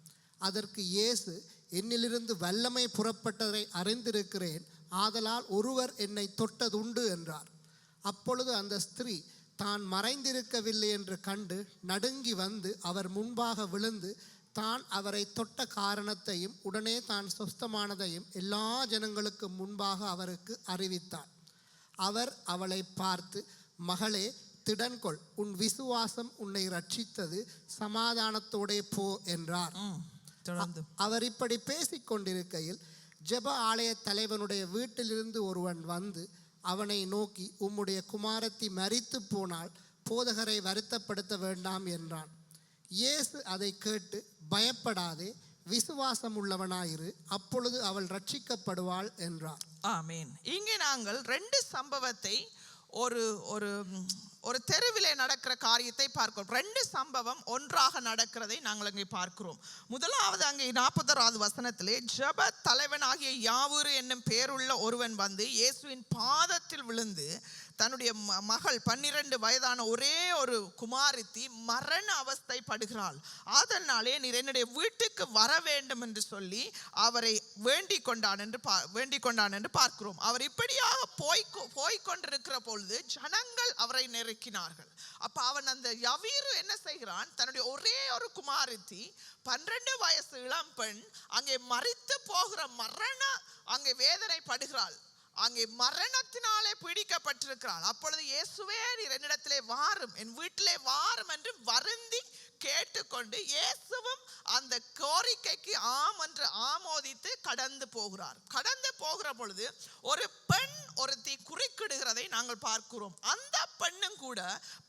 அதற்கு இயேசு, என்னிலிருந்து வல்லமை புறப்பட்டதை அறிந்திருக்கிறேன், ஆதலால் ஒருவர் என்னை தொட்டதுண்டு என்றார். அப்பொழுது அந்த ஸ்திரீ தான் மறைந்திருக்கவில்லை என்று கண்டு நடுங்கி வந்து அவர் முன்பாக விழுந்து தான் அவரை தொட்ட காரணத்தையும் உடனே தான் சொஸ்தமானதையும் எல்லா ஜனங்களுக்கு முன்பாக அவருக்கு அறிவித்தார். அவர் அவளை பார்த்து, மகளே, திடன்கொள், உன் விசுவாசம் உன்னை ரட்சித்தது, சமாதானத்தோடே போ என்றார். அவர் இப்படி பேசிக் கொண்டிருக்கையில் ஜெப ஆலய தலைவனுடைய வீட்டிலிருந்து ஒருவன் வந்து அவனை நோக்கி, உம்முடைய குமாரத்தி மரித்து போனால் போதகரை வருத்தப்படுத்த வேண்டாம் என்றான். இயேசு அதை கேட்டு, பயப்படாதே, விசுவாசம் உள்ளவனாயிரு, அப்பொழுது அவள் ரட்சிக்கப்படுவாள் என்றார். ஆமேன். இங்கே நாங்கள் 2 சம்பவத்தை ஒரு ஒரு ஒரு தெருவிலே நடக்கிற காரியத்தை பார்க்கிறோம். 2 சம்பவம் ஒன்றாக நடக்கிறதை நாங்கள் அங்கே பார்க்கிறோம். முதலாவது அங்கே 40வது வசனத்திலே ஜெப தலைவனாகிய யாவூரு என்னும் பேருள்ள ஒருவன் வந்து இயேசுவின் பாதத்தில் விழுந்து தன்னுடைய மகள் 12 வயதான ஒரே ஒரு குமாரத்தி மரண அவஸ்தைப்படுகிறாள், அதனாலே நீர் என்னுடைய வீட்டுக்கு வர வேண்டும் என்று சொல்லி அவரை வேண்டிக் கொண்டான் என்று பார்க்கிறோம். அவர் இப்படியாக போய்கொண்டிருக்கிற பொழுது ஜனங்கள் அவரை நெருக்கினார்கள். அப்ப அவன் அந்த யவீரு என்ன செய்கிறான்? தன்னுடைய ஒரே ஒரு குமாரத்தி 12 வயசு இளம் பெண் அங்கே மரித்து போகிற அங்கே வேதனைப்படுகிறாள், அங்கே மரணத்தினாலே பீடிக்கப்பட்டிருக்கிறாள். அப்பொழுது இயேசுவே, நீர் என்னிடத்திலே வாரும், என் வீட்டிலே வாரும் என்று வருந்தி கேட்டுக்கொண்டு இயேசுவும் அந்த கோரிக்கைக்கு ஆம் என்று ஆமோதித்து கடந்து போகிறார். கடந்து போகிற பொழுது ஒரு பெண் ஒருத்தி குறுக்கிடுகிறதை நாங்கள் பார்க்கிறோம். அந்த பெண்ணும் கூட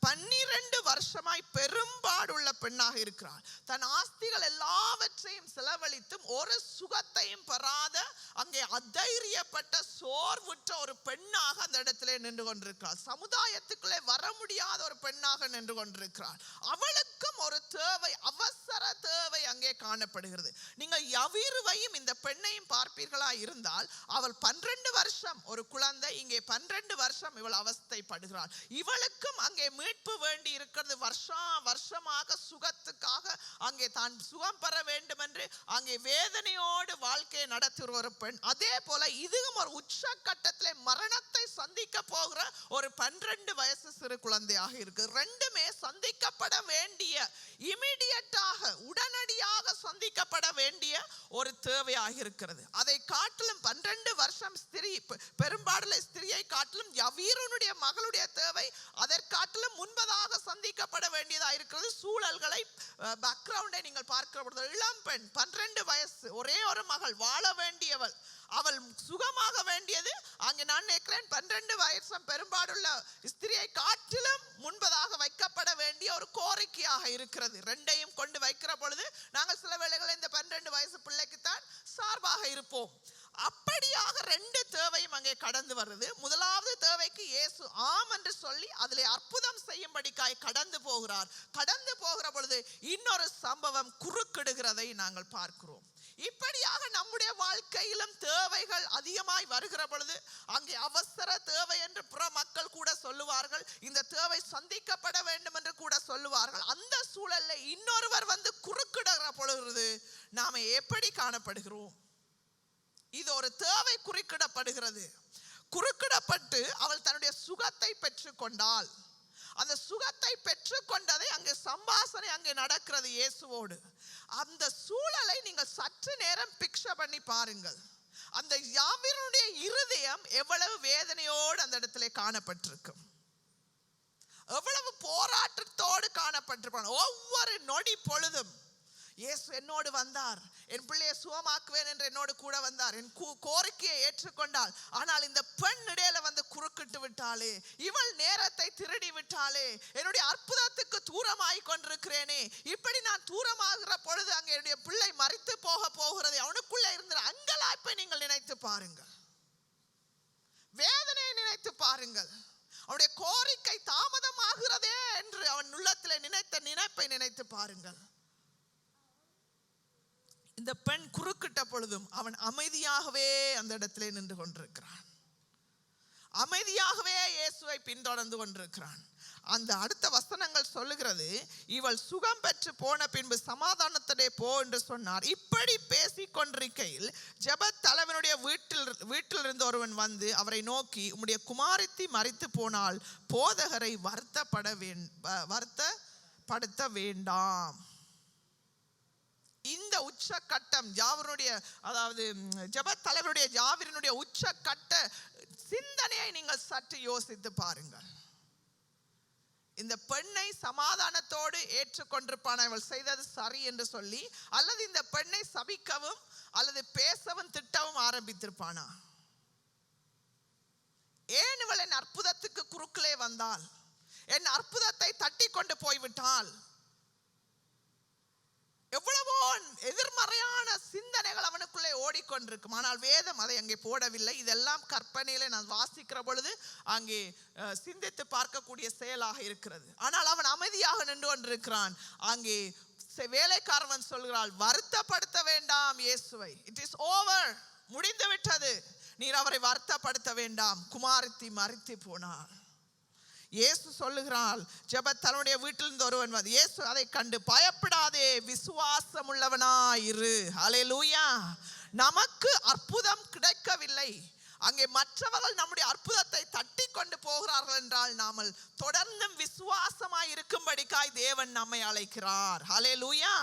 12 வருஷமாய் பெரும்பாடுள்ள பெண்ணாக இருக்கிறார். தன் ஆஸ்திகள் எல்லாவற்றையும் செலவழித்தும் ஒரு சுகத்தையும் பெறாத அங்கே அதைரியப்பட்ட சோர்வுற்ற ஒரு பெண்ணாக அந்த இடத்திலே நின்று கொண்டிருக்கிறார். சமுதாயத்துக்குள்ளே வர முடியாத ஒரு பெண்ணாக நின்று கொண்டிருக்கிறார். அவளுக்கும் ஒரு தேவை, அவசர தேவை அங்கே காணப்படுகிறது. நீங்கள் யவீருவையும் இந்த பெண்ணையும் பார்ப்பீர்களா இருந்தால் அவள் 12 வருஷம் ஒரு குழந்தை, இங்கே 12 வருஷம் இவள் அவஸ்தைப்படுகிறாள். இவளுக்கும் அங்கே மீட்பு வேண்டி இருக்கிறது. வருஷமாக சுகத்துக்காக அங்கே தான் சுகம் பெற வேண்டும் என்று அங்கே வேதனையோடு வாழ்க்கையை நடத்துகிற ஒரு பெண். அதே போல இதுவும் ஒரு உச்சகட்டத்திலே மரணத்தை சந்திக்க போகிற ஒரு 12 வயசு சிறு குழந்தையாக இருக்கு. ரெண்டுமே சந்திக்கப்பட வேண்டிய, இமிடியட்டாக உடனடியாக சந்திக்கப்பட வேண்டிய ஒரு தேவையாக இருக்கிறது. அதை காட்டிலும் 12 வருஷம் ஸ்திரீ பெரும்பாடுள்ள ஸ்திரியை காட்டிலும் யவீருனுடைய மகளுடைய தேவை அதற்காட்டிலும் முன்பதாக சந்திக்கப்பட வேண்டியதாக இருக்கிறது. சூழல்களை பேக்ரவுண்டை நீங்கள் பார்க்கிற பொழுது இளம் பெண் 12 வயசு, ஒரே ஒரு மகள், வாழ வேண்டியவள், அவள் சுகமாக வேண்டியது. அங்கே நான் நினைக்கிறேன் 12 வயசு பெரும்பாடுள்ள ஸ்திரியை காட்டிலும் முன்பதாக வைக்கப்பட வேண்டிய ஒரு கோரிக்கையாக இருக்கிறது. ரெண்டையும் கொண்டு வைக்கிற பொழுது நாங்கள் சில வேளைகளில் இந்த 12 வயசு பிள்ளைக்குத்தான் சார்பாக இருப்போம். அப்படியாக 2 தேவையும் அங்கே கடந்து வருது. முதலாவது தேவைக்கு இயேசு ஆம் என்று சொல்லி அதிலே அற்புதம் செய்யும்படிக்காய் கடந்து போகிறார். கடந்து போகிற பொழுது இன்னொரு சம்பவம் குறுக்கிடுகிறதை நாங்கள் பார்க்கிறோம். இப்படியாக நம்முடைய வாழ்க்கையிலும் தேவைகள் அதிகமாய் வருகிற பொழுது அங்கே அவசர தேவை என்று புற மக்கள் கூட சொல்லுவார்கள், இந்த தேவை சந்திக்கப்பட வேண்டும் என்று கூட சொல்லுவார்கள். அந்த சூழலில் இன்னொருவர் வந்து குறுக்கிடுகிற பொழுது நாம எப்படி காணப்படுகிறோம்? இது ஒரு தேவை குறுக்கிடப்படுகிறது. குறுக்கிடப்பட்டு அவள் தன்னுடைய சுகத்தை பெற்றுக்கொண்டாள். அந்த சுகத்தை பெற்றுக்கொண்டதை அங்கே சம்பாஷணை அங்கே நடக்கிறது இயேசுவோடு. அந்த சூழலை நீங்கள் சற்று நேரம் பிக்சர் பண்ணி பாருங்கள். அந்த யாவீருடைய இருதயம் எவ்வளவு வேதனையோடு அந்த இடத்துல காணப்பட்டிருக்கும், எவ்வளவு போராட்டத்தோடு காணப்பட்டிருப்பான். ஒவ்வொரு நொடி பொழுதும் இயேசு என்னோடு வந்தார், என் பிள்ளையை சுகமாக்குவேன் என்று என்னோடு கூட வந்தார், என் கோரிக்கையை ஏற்றுக்கொண்டாள். ஆனால் இந்த பெண் இடையில வந்து குறுக்கிட்டு விட்டாளே, இவள் நேரத்தை திருடி விட்டாளே, என்னுடைய அற்புதத்துக்கு தூரமாய் கொண்டிருக்கிறேனே, இப்படி நான் தூரமாகிற பொழுது அங்கே என்னுடைய பிள்ளை மரித்து போகிறது. அவனுக்குள்ள இருந்த அங்கலாய்ப்பை நீங்கள் நினைத்து பாருங்கள், வேதனையை நினைத்து பாருங்கள், அவனுடைய கோரிக்கை தாமதமாகிறதே என்று அவன் உள்ளத்தில் நினைத்த நினைப்பை நினைத்து பாருங்கள். இந்த பெண் குறுக்கிட்ட பொழுதும் அவன் அமைதியாகவே அந்த இடத்திலே நின்று கொண்டிருக்கிறான், அமைதியாகவே இயேசுவை பின்தொடர்ந்து கொண்டிருக்கிறான். அந்த அடுத்த வசனங்கள் சொல்லுகிறது, இவள் சுகம் பெற்று போன பின்பு சமாதானத்தோட போ என்று சொன்னார். இப்படி பேசிக் கொண்டிருக்கையில் ஜெப தலைவனுடைய வீட்டில் இருந்து ஒருவன் வந்து அவரை நோக்கி, உம்முடைய குமாரத்தி மரித்து போனால் போதகரை வருத்தப்படுத்த வேண்டாம். இந்த உச்சக்கட்டம் யாவருடைய, அதாவது ஜெப தலைவருடைய யாவீருடைய உச்சக்கட்ட சிந்தனையை நீங்கள் சற்று யோசித்து பாருங்கள். இந்த பெண்ணை சமாதானத்தோடு ஏற்றுக்கொண்டிருப்பான, இவள் செய்தது சரி என்று சொல்லி, அல்லது இந்த பெண்ணை சபிக்கவும் அல்லது பேசவும் திட்டவும் ஆரம்பித்திருப்பானா? ஏன் இவள் என் அற்புதத்துக்கு குறுக்கிலே வந்தால், என் அற்புதத்தை தட்டி கொண்டு போய்விட்டால்? எவ்வளவோ எதிர்மறையான சிந்தனைகள் அவனுக்குள்ளே ஓடிக்கொண்டிருக்கும். ஆனால் வேதம் அதை அங்கே போடவில்லை. இதெல்லாம் கற்பனையில நான் வாசிக்கிற பொழுது அங்கே சிந்தித்து பார்க்கக்கூடிய செயலாக இருக்கிறது. ஆனால் அவன் அமைதியாக நின்று கொண்டிருக்கிறான். அங்கே வேலைக்காரன் சொல்கிறாள், வருத்தப்படுத்த வேண்டாம் இயேசுவை, இட் இஸ் ஓவர், முடிந்து விட்டது, நீர் அவரை வருத்தப்படுத்த வேண்டாம், குமாரத்தி மரித்து போனார். இயேசு சொல்லுகிறாள், ஜெப தன்னுடைய வீட்டிலிருந்து ஒருவன் வந்து, இயேசு அதை கண்டு பயப்படாதே, விசுவாசம் உள்ளவனாயிரு. ஹல்லேலூயா. நமக்கு அற்புதம் கிடைக்கவில்லை, அங்கே மற்றவர்கள் நம்முடைய அற்புதத்தை தட்டி கொண்டு போகிறார்கள் என்றால் நாமல் தொடர்ந்தும் விசுவாசமாய் இருக்கும்படிக்காய் தேவன் நம்மை அழைக்கிறார். ஹல்லேலூயா.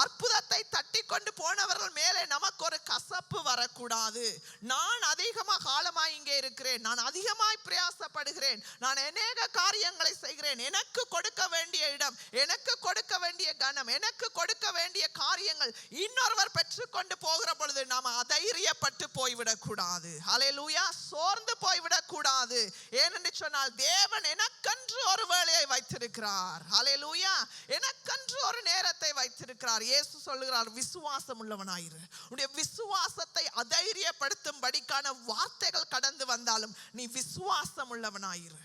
அற்புதத்தை தட்டி கொண்டு போனவர்கள் மேலே நமக்கு ஒரு கசப்பு வரக்கூடாது. நான் அதிகமாக காலமாய் இங்கே இருக்கிறேன், நான் அதிகமாய் பிரயாசப்படுகிறேன், நான் அநேக காரியங்களை செய்கிறேன், எனக்கு கொடுக்க வேண்டிய இடம், எனக்கு கொடுக்க வேண்டிய கனம், எனக்கு கொடுக்க வேண்டிய காரியங்கள் இன்னொருவர் பெற்றுக்கொண்டு போகிற பொழுது நாம் அதைரியப்பட்டு போய்விடக் கூடாது. ஹல்லேலூயா. சோர்ந்து போய்விடக் கூடாது. ஏனென்று சொன்னால் தேவன் எனக்கென்று ஒரு வேலையை வைத்திருக்கிறார். ஹல்லேலூயா. எனக்கென்று ஒரு நேரத்தை வைத்திருக்கிறார். இயேசு சொல்லுகிறார், விசுவாசம் உள்ளவனாயிரு. உன்னுடைய விசுவாசத்தை அதைரியப்படுத்தும்படிக்கான வார்த்தைகள் கடந்து வந்தாலும் நீ விசுவாசம் உள்ளவனாயிரு.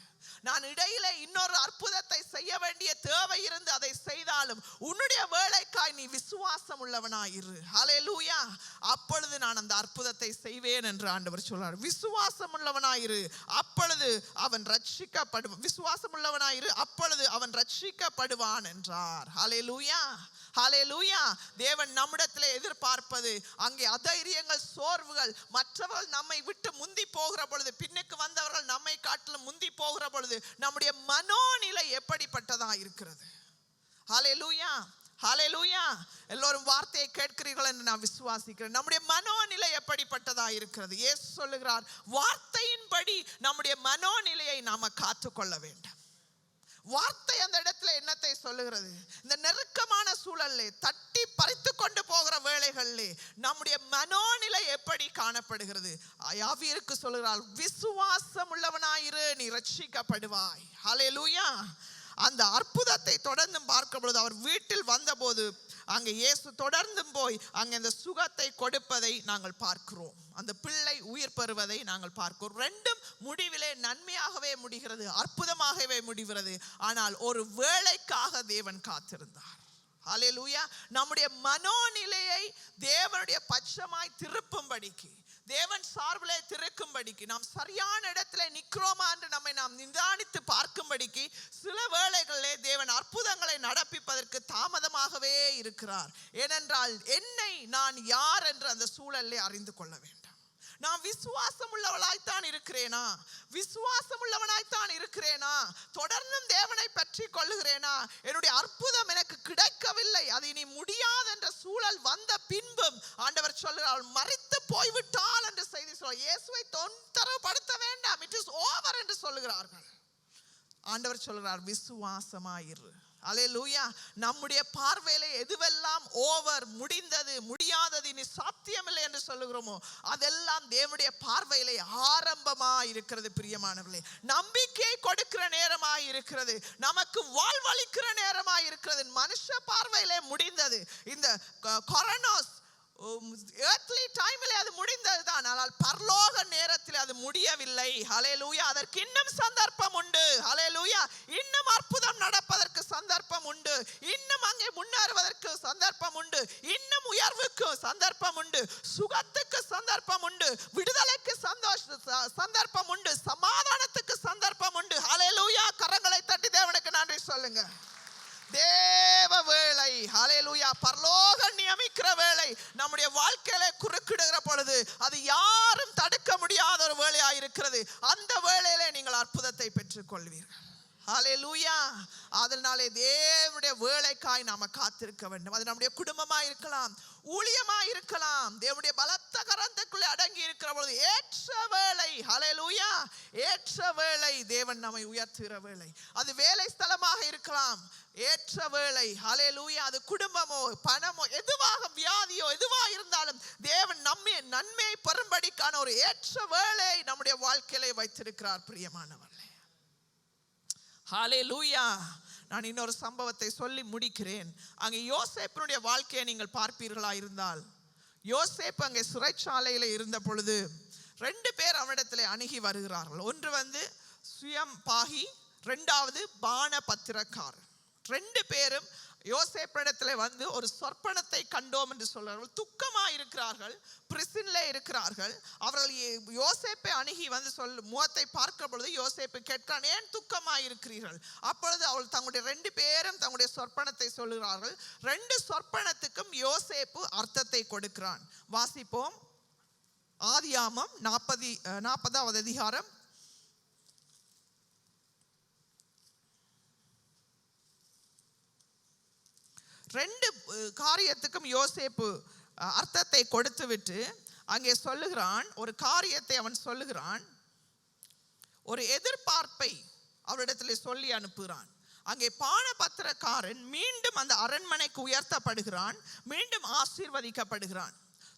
நான் இடையிலே இன்னொரு அற்புதத்தை செய்ய வேண்டிய தேவை இருந்து அதை செய்தாலும் உன்னுடைய வேலைக்காய் நீ விசுவாசம் உள்ளவனாயிரு. ஹல்லேலூயா. அப்பொழுது நான் அந்த அற்புதத்தை செய்வேன் என்று ஆண்டவர் சொல்றார். விசுவாசம் உள்ளவனாயிரு, அப்பொழுது அவன் ரட்சிக்கப்படுவான். விசுவாசம் உள்ளவனாயிரு, அப்பொழுது அவன் ரட்சிக்கப்படுவான் என்றார். ஹல்லேலூயா. ஹல்லேலூயா. தேவன் நம்மிடத்திலே எதிர்பார்ப்பது அங்கே அதைரியங்கள், சோர்வுகள், மற்றவர்கள் நம்மை விட்டு முந்தி போகிற பொழுது, பின்னுக்கு வந்தவர்கள் நம்மை காட்டிலும் முந்தி போகிற பொழுது நம்முடைய மனோநிலை எப்படிப்பட்டதா இருக்கிறது? ஹல்லேலூயா. ஹல்லேலூயா. எல்லோரும் வார்த்தையை கேட்கிறீர்கள் என்று நான் விசுவாசிக்கிறேன். நம்முடைய மனோநிலை எப்படிப்பட்டதா இருக்கிறது? இயேசு சொல்லுகிறார், வார்த்தையின்படி நம்முடைய மனோநிலையை நாம காத்துக்கொள்ள வேண்டும். வார்த்தை அந்த இடத்துல என்னத்தை சொல்லுகிறது? இந்த நெருக்கமான சூழல்லே தட்டி பறித்து கொண்டு போகிற வேளைகளிலே நம்முடைய மனோநிலை எப்படி காணப்படுகிறது? யாவீருக்கு சொல்லுகிறார், விசுவாசம் உள்ளவனாயிரு, நீ ரட்சிக்கப்படுவாய். ஹல்லேலூயா. அந்த அற்புதத்தை தொடர்ந்து பார்க்கும் பொழுது அவர் வீட்டில் வந்தபோது அங்கே இயேசு தொடர்ந்தும் போய் அங்கே அந்த சுகத்தை கொடுப்பதை நாங்கள் பார்க்கிறோம். அந்த பிள்ளை உயிர் பெறுவதை நாங்கள் பார்க்கிறோம். ரெண்டும் முடிவிலே நன்மையாகவே முடிகிறது, அற்புதமாகவே முடிகிறது. ஆனால் ஒரு வேளைக்காக தேவன் காத்திருந்தார். ஹல்லேலூயா. நம்முடைய மனோநிலையை தேவனுடைய பட்சமாய் திருப்பும்படிக்கு, தேவன் சார்பிலே திருக்கும்படிக்கு, நாம் சரியான இடத்துல நிற்கிறோமா என்று நம்மை நாம் நிதானித்து பார்க்கும்படிக்கு சில வேளைகளிலே தேவன் அற்புதங்களை நடப்பிப்பதற்கு தாமதமாகவே இருக்கிறார். ஏனென்றால் என்னை நான் யார் என்று அந்த சூழலை அறிந்து கொள்ள வேண்டும். நான் விசுவாசம் உள்ளவளாய்த்தான் இருக்கிறேனா? விசுவாசம் உள்ளவனாய்த்தான் இருக்கிறேனா? தொடர்ந்தும் தேவனை பற்றி கொள்ளுகிறேனா? என்னுடைய அற்புதம் எனக்கு கிடைக்கவில்லை, அது இனி முடியாது என்ற சூழல் வந்த பின்பும் ஆண்டவர் சொல்கிறார், மரித்து போய்விட்டால் என்று செய்தி சொல்ல, இயேசுவை தொந்தரவுபடுத்த வேண்டாம், இட் இஸ் ஓவர் என்று சொல்லுகிறார்கள். ஆண்டவர் சொல்கிறார், விசுவாசமாயிரு. அல்லேலூயா. நம்முடைய பார்வையிலே எதுவெல்லாம் ஓவர், முடிந்தது, முடியாதது, இனி சாத்தியமில்லை என்று சொல்லுகிறோமோ அதெல்லாம் தேவனுடைய பார்வையிலே ஆரம்பமா இருக்கிறது. பிரியமானவர்களே, நம்பிக்கை கொடுக்கிற நேரமாய் இருக்கிறது, நமக்கு வாழ்வளிக்கிற நேரமாய் இருக்கிறது. மனுஷ பார்வையிலே முடிந்தது, இந்த கொரோனாஸ் earthly டைமிலே அது முடிந்ததுதான், ஆனால் பரலோக நேரத்தில் அது முடியவில்லை. ஹல்லேலூயா. அதற்கு இன்னும் சந்தர்ப்பம் உண்டு. ஹல்லேலூயா. இன்னும் அற்புதம் நடப்பதற்கு சந்தர்ப்பம் உண்டு, இன்னும் அங்கே முன்னேறுவதற்கு சந்தர்ப்பம் உண்டு, இன்னும் உயர்வுக்கு சந்தர்ப்பம் உண்டு, சுகத்துக்கு சந்தர்ப்பம் உண்டு, விடுதலைக்கு சந்தர்ப்பம் உண்டு, சமாதானத்துக்கு சந்தர்ப்பம் உண்டு. ஹல்லேலூயா. கரங்களை தட்டி தேவனுக்கு நன்றி சொல்லுங்க. தேவ வேளை, ஹல்லேலூயா, பரலோக நியமிக்கிற வேளை நம்முடைய வாழ்க்கையில குறுக்கிடுகிற பொழுது அது யாரும் தடுக்க முடியாத ஒரு வேளையாய் இருக்கிறது. அந்த வேளையிலே நீங்கள் அற்புதத்தை பெற்றுக் கொள்வீர்கள். ஹல்லேலூயா. அதனாலே தேவனுடைய வேளைக்காய் நாம காத்திருக்க வேண்டும். அது நம்முடைய குடும்பமா இருக்கலாம், ஊழியமா இருக்கலாம், தேவனுடைய பலத்த கரத்துக்குள்ளே அடங்கி இருக்கிற பொழுது ஏற்ற வேளை, ஹல்லேலூயா, ஏற்ற வேளை தேவன் நம்மை உயர்த்துகிற வேளை. அது வேலை ஸ்தலமாக இருக்கலாம், ஏற்ற வேளை. ஹல்லேலூயா. அது குடும்பமோ பணமோ எதுவாக, வியாதியோ எதுவாக இருந்தாலும் தேவன் நம்மை நன்மையை பெறும்படிக்கான ஒரு ஏற்ற வேளை நம்முடைய வாழ்க்கையிலே வைத்திருக்கிறார். பிரியமானவர்களே, ஹல்லேலூயா. நான் இன்னொரு சம்பவத்தை சொல்லி முடிக்கிறேன். அங்கே யோசேப்பினுடைய வாழ்க்கையை நீங்கள் பார்ப்பீர்களா இருந்தால், யோசேப்பு அங்கே சிறைச்சாலையில் இருந்த பொழுது 2 பேர் அவனிடத்தில் அணுகி வருகிறார்கள். ஒன்று சுயம் பாகி, 2வது பான பத்திரக்காரர். 2 பேரும் யோசேப்பிடத்தில் ஒரு சொற்பனத்தை கண்டோம் என்று சொல்றார்கள். துக்கமாக இருக்கிறார்கள், பிரிசன்ல இருக்கிறார்கள். அவர்கள் யோசேப்பை அணுகி முகத்தை பார்க்கிற பொழுது யோசேப்பு கேட்கிறான், ஏன் துக்கமாக இருக்கிறீர்கள்? அப்பொழுது அவள் தங்களுடைய 2 பேரும் தங்களுடைய சொற்பனத்தை சொல்லுகிறார்கள். 2 சொற்பனத்துக்கும் யோசேப்பு அர்த்தத்தை கொடுக்கிறான். வாசிப்போம். ஆதியாமம் 40வது அதிகாரம் 2 காரியத்துக்கும் யோசேப்பு அர்த்தத்தை கொடுத்து விட்டு அங்கே சொல்லுகிறான். ஒரு காரியத்தை அவன் சொல்லுகிறான், ஒரு எதிர்பார்ப்பை அவரிடத்தில் சொல்லி அனுப்புகிறான். அங்கே பானபத்திரக்காரன் மீண்டும் அந்த அரண்மனைக்கு உயர்த்தப்படுகிறான், மீண்டும் ஆசீர்வதிக்கப்படுகிறான்.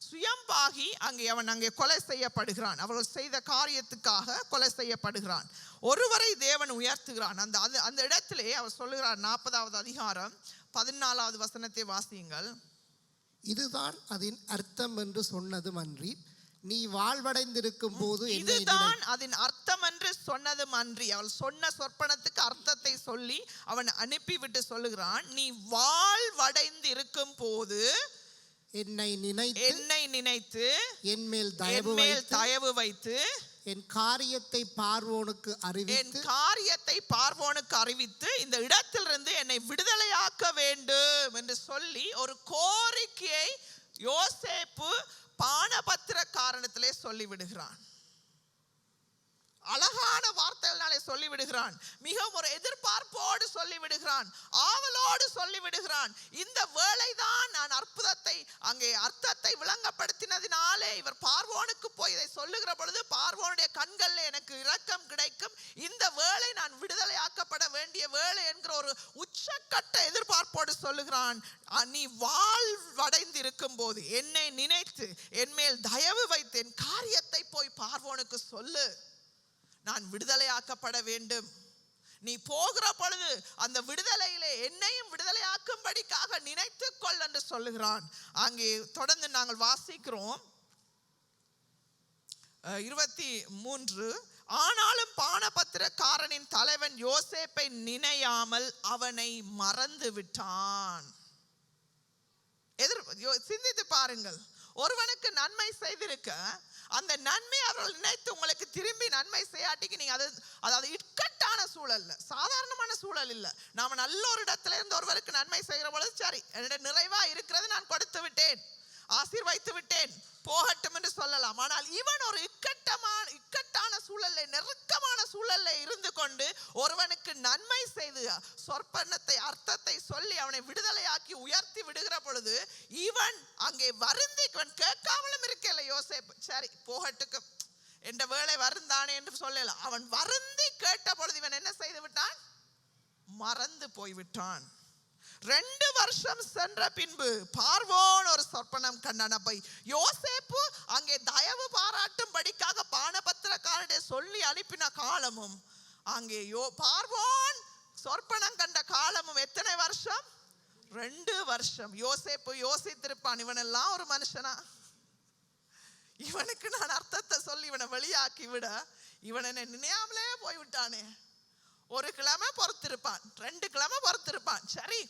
சுயம்பாகி அவன் அங்கே கொலை செய்யப்படுகிறான். அவர்கள் செய்த காரியத்துக்காக கொலை செய்யப்படுகிறான். ஒருவரை தேவன் உயர்த்துகிறான். அந்த இடத்திலே அவர் சொல்லுகிறார். 40வது அதிகாரம் 14வது வசனத்தை வாசியுங்கள். இதுதான் அதன் அர்த்தம் என்று சொன்னதும் அன்றி நீ வாழ்வடைந்திருக்கும் போது, இதுதான் அதன் அர்த்தம் என்று சொன்னதும் அன்றி. அவள் சொன்ன சொற்பனத்துக்கு அர்த்தத்தை சொல்லி அவன் அனுப்பிவிட்டு சொல்லுகிறான், நீ வாழ்வடைந்திருக்கும் போது என்னை நினைத்து என் மேல் தயவு வைத்து என் காரியத்தை பார்வோனுக்கு அறிவித்து இந்த இடத்திலிருந்து என்னை விடுதலையாக்க வேண்டும் என்று சொல்லி ஒரு கோரிக்கையை யோசேப்பு பானபத்திரக்காரனிடத்திலே சொல்லி விடுகிறான். அழகான வார்த்தைகளாலே சொல்லிவிடுகிறான். மிகவும் ஒரு எதிர்பார்ப்போடு சொல்லிவிடுகிறான், ஆவலோடு சொல்லிவிடுகிறான். இந்த வேளைதான் நான் அற்புதத்தை அங்கே அர்த்தத்தை விளங்கப்படுத்தினதினாலே இவர் பார்வோனுக்கு போய் இதை சொல்லுகிற பொழுது பார்வோனுடைய கண்களில் எனக்கு இரக்கம் கிடைக்கும், இந்த வேளை நான் விடுதலையாக்கப்பட வேண்டிய வேளை என்கிற ஒரு உச்சக்கட்ட எதிர்பார்ப்போடு சொல்லுகிறான். நீ வாழ்வடைந்திருக்கும் போது என்னை நினைத்து என் மேல் தயவு வைத்து என் காரியத்தை போய் பார்வோனுக்கு சொல்லு, நான் விடுதலையாக்கப்பட வேண்டும். நீ போகிற பொழுது அந்த விடுதலையிலே என்னையும் விடுதலையாக்கும்படிக்காக நினைத்துக் கொள் என்று சொல்லுகிறான். அங்கே தொடர்ந்து நாங்கள் வாசிக்கிறோம் 23. ஆனாலும் பானபத்திரக்காரனின் தலைவன் யோசேப்பை நினையாமல் அவனை மறந்து விட்டான். சிந்தித்து பாருங்கள், ஒருவனுக்கு நன்மை செய்திருக்க அந்த நன்மை அவர்கள் நினைத்து உங்களுக்கு திரும்பி நன்மை செய்யாட்டிக்கு நீங்க அதாவது இக்கட்டான சூழல், சாதாரணமான சூழல் இல்லை. நாம நல்ல ஒரு இடத்துல இருந்து ஒருவருக்கு நன்மை செய்கிற பொழுது சரி என்னிட நிறைவா இருக்கிறது, நான் கொடுத்து விட்டேன், ஆசீர்வைத்து விட்டேன், போகட்டும் என்று சொல்லலாம். ஆனால் இவன் ஒரு இக்கட்டான சூழல்ல, நெருக்கமான சூழல்ல இருந்து கொண்டு ஒருவனுக்கு நன்மை செய்து சொற்பனத்தை அர்த்தத்தை சொல்லி அவனை விடுதலையாக்கி உயர்த்தி விடுகிற பொழுது இவன் அங்கே வருந்தி, இவன் கேட்காமலும் இருக்கல யோசேப்பு, சரி போகட்டுக்கு என்ற வேளை வருந்தானே என்று சொல்லல. அவன் வருந்தி கேட்ட பொழுது இவன் என்ன செய்து விட்டான்? மறந்து போய்விட்டான். 2 வருஷம் சென்ற பின்பு பார்வோன் ஒரு சொப்பனம் கண்டான். அப்ப யோசேப்பு அங்கே தயவு பாராட்டும்படிக்காக பானபத்திரக்காரனை சொல்லி அனுப்பின காலமும் அங்கே பார்வோன் சொப்பனம் கண்ட காலமும் எத்தனை வருஷம்? 2 வருஷம். யோசேப்பு யோசித்திருப்பான், இவனெல்லாம் ஒரு மனுஷனா, இவனுக்கு நான் அர்த்தத்தை சொல்லி இவனை வெளியாக்கி விட இவன் என்ன நினையாமலே போய்விட்டானே. 1 கிழமை பொறுத்திருப்பான், 2 கிழமை பொறுத்திருப்பான், சரி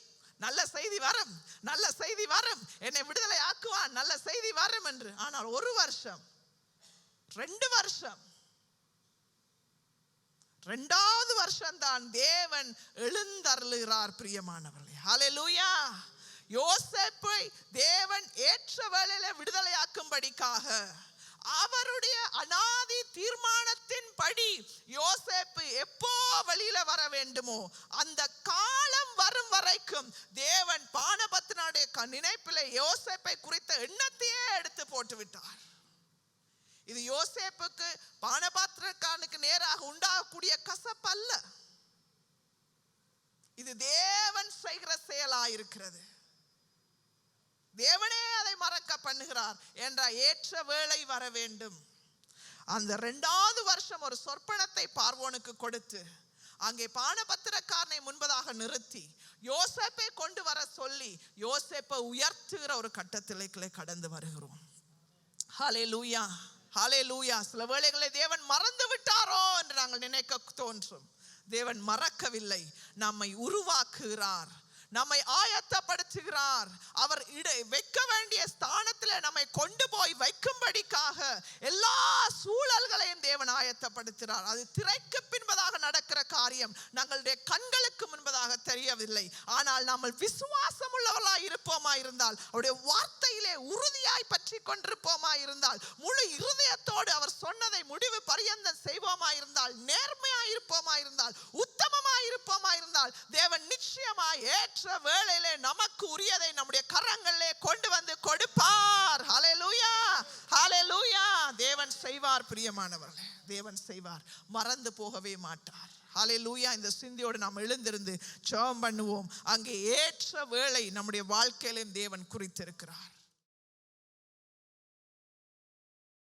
நல்ல செய்தி வரும், நல்ல செய்தி வரும், என்னை விடுதலை ஆக்குவான், நல்ல செய்தி வரும் என்று. ஆனால் 1 வருஷம், 2 வருஷம், 2வது வருஷம் தான் தேவன் எழுந்தருளுகிறார். பிரியமானவர்களே, ஹல்லேலூயா. யோசேப்பை தேவன் ஏற்ற வேளையில விடுதலையாக்கும்படிக்காக அவருடைய அநாதி தீர்மானத்தின் படி யோசேப்பு எப்போ வெளியில வர வேண்டுமோ அந்த காலம் வரும் வரைக்கும் தேவன் பானபத்திரனுடைய நினைப்பிலே யோசேப்பை குறித்த எண்ணத்தையே எடுத்து போட்டு விட்டார். இது யோசேப்புக்கு பானபாத்திரக்காரனுக்கு நேராக உண்டாகக்கூடிய கசப்பு அல்ல, இது தேவன் செய்கிற செயலாயிருக்கிறது. தேவனே அதை மறக்க பண்ணுகிறார் என்ற ஏற்ற வேளை வர வேண்டும். அந்த 2வது வருஷம் ஒரு சொற்பனத்தை பார்வோனுக்கு கொடுத்து அங்கே பானபத்திரக்காரனை முன்பதாக நிறுத்தி யோசேப்பை கொண்டு வர சொல்லி யோசேப்பை உயர்த்துகிற ஒரு கட்டத்திலே கடந்து வருகிறோம். ஹல்லேலூயா, ஹல்லேலூயா. சில வேளைகளை தேவன் மறந்து விட்டாரோ என்று நாங்கள் நினைக்க தோன்றும். தேவன் மறக்கவில்லை, நம்மை உருவாக்குகிறார், நம்மை ஆயத்தப்படுத்துகிறார். அவர் வைக்க வேண்டிய ஸ்தானத்தில் நம்மை கொண்டு போய் வைக்கும்படிக்காக எல்லா சூழல்களையும் தேவன் ஆயத்தப்படுத்துகிறார். அது திரைக்கு பின்பதாக நடக்கிற காரியம், நம்மளுடைய கண்களுக்கு முன்பதாக தெரியவில்லை. ஆனால் நாம் விசுவாசம் உள்ளவர்களாய் இருப்போமா இருந்தால், அவருடைய வார்த்தையிலே உறுதியாய் பற்றி கொண்டிருப்போமா இருந்தால், முழு இருதயத்தோடு அவர் சொன்னதை முடிவு பரியந்தம் செய்வோமா இருந்தால், நேர்மையாய் இருப்போமா இருந்தால், உத்தமமாய் இருப்போமா இருந்தால், தேவன் நிச்சயமாய் ஏற்ற வேளையிலே நமக்கு உரியதை நம்முடைய கரங்களிலே கொண்டு வந்து கொடுப்பார். ஹல்லேலூயா, ஹல்லேலூயா. தேவன் செய்வார் பிரியமானவர்களே, தேவன் செய்வார், மறந்து போகவே மாட்டார். ஹல்லேலூயா. இந்த சிந்தையோடு நாம் எழுந்திருந்து ஜெபம் பண்ணுவோம். அங்கே ஏற்ற வேளை நம்முடைய வாழ்க்கையிலும் தேவன் குறித்திருக்கிறார்.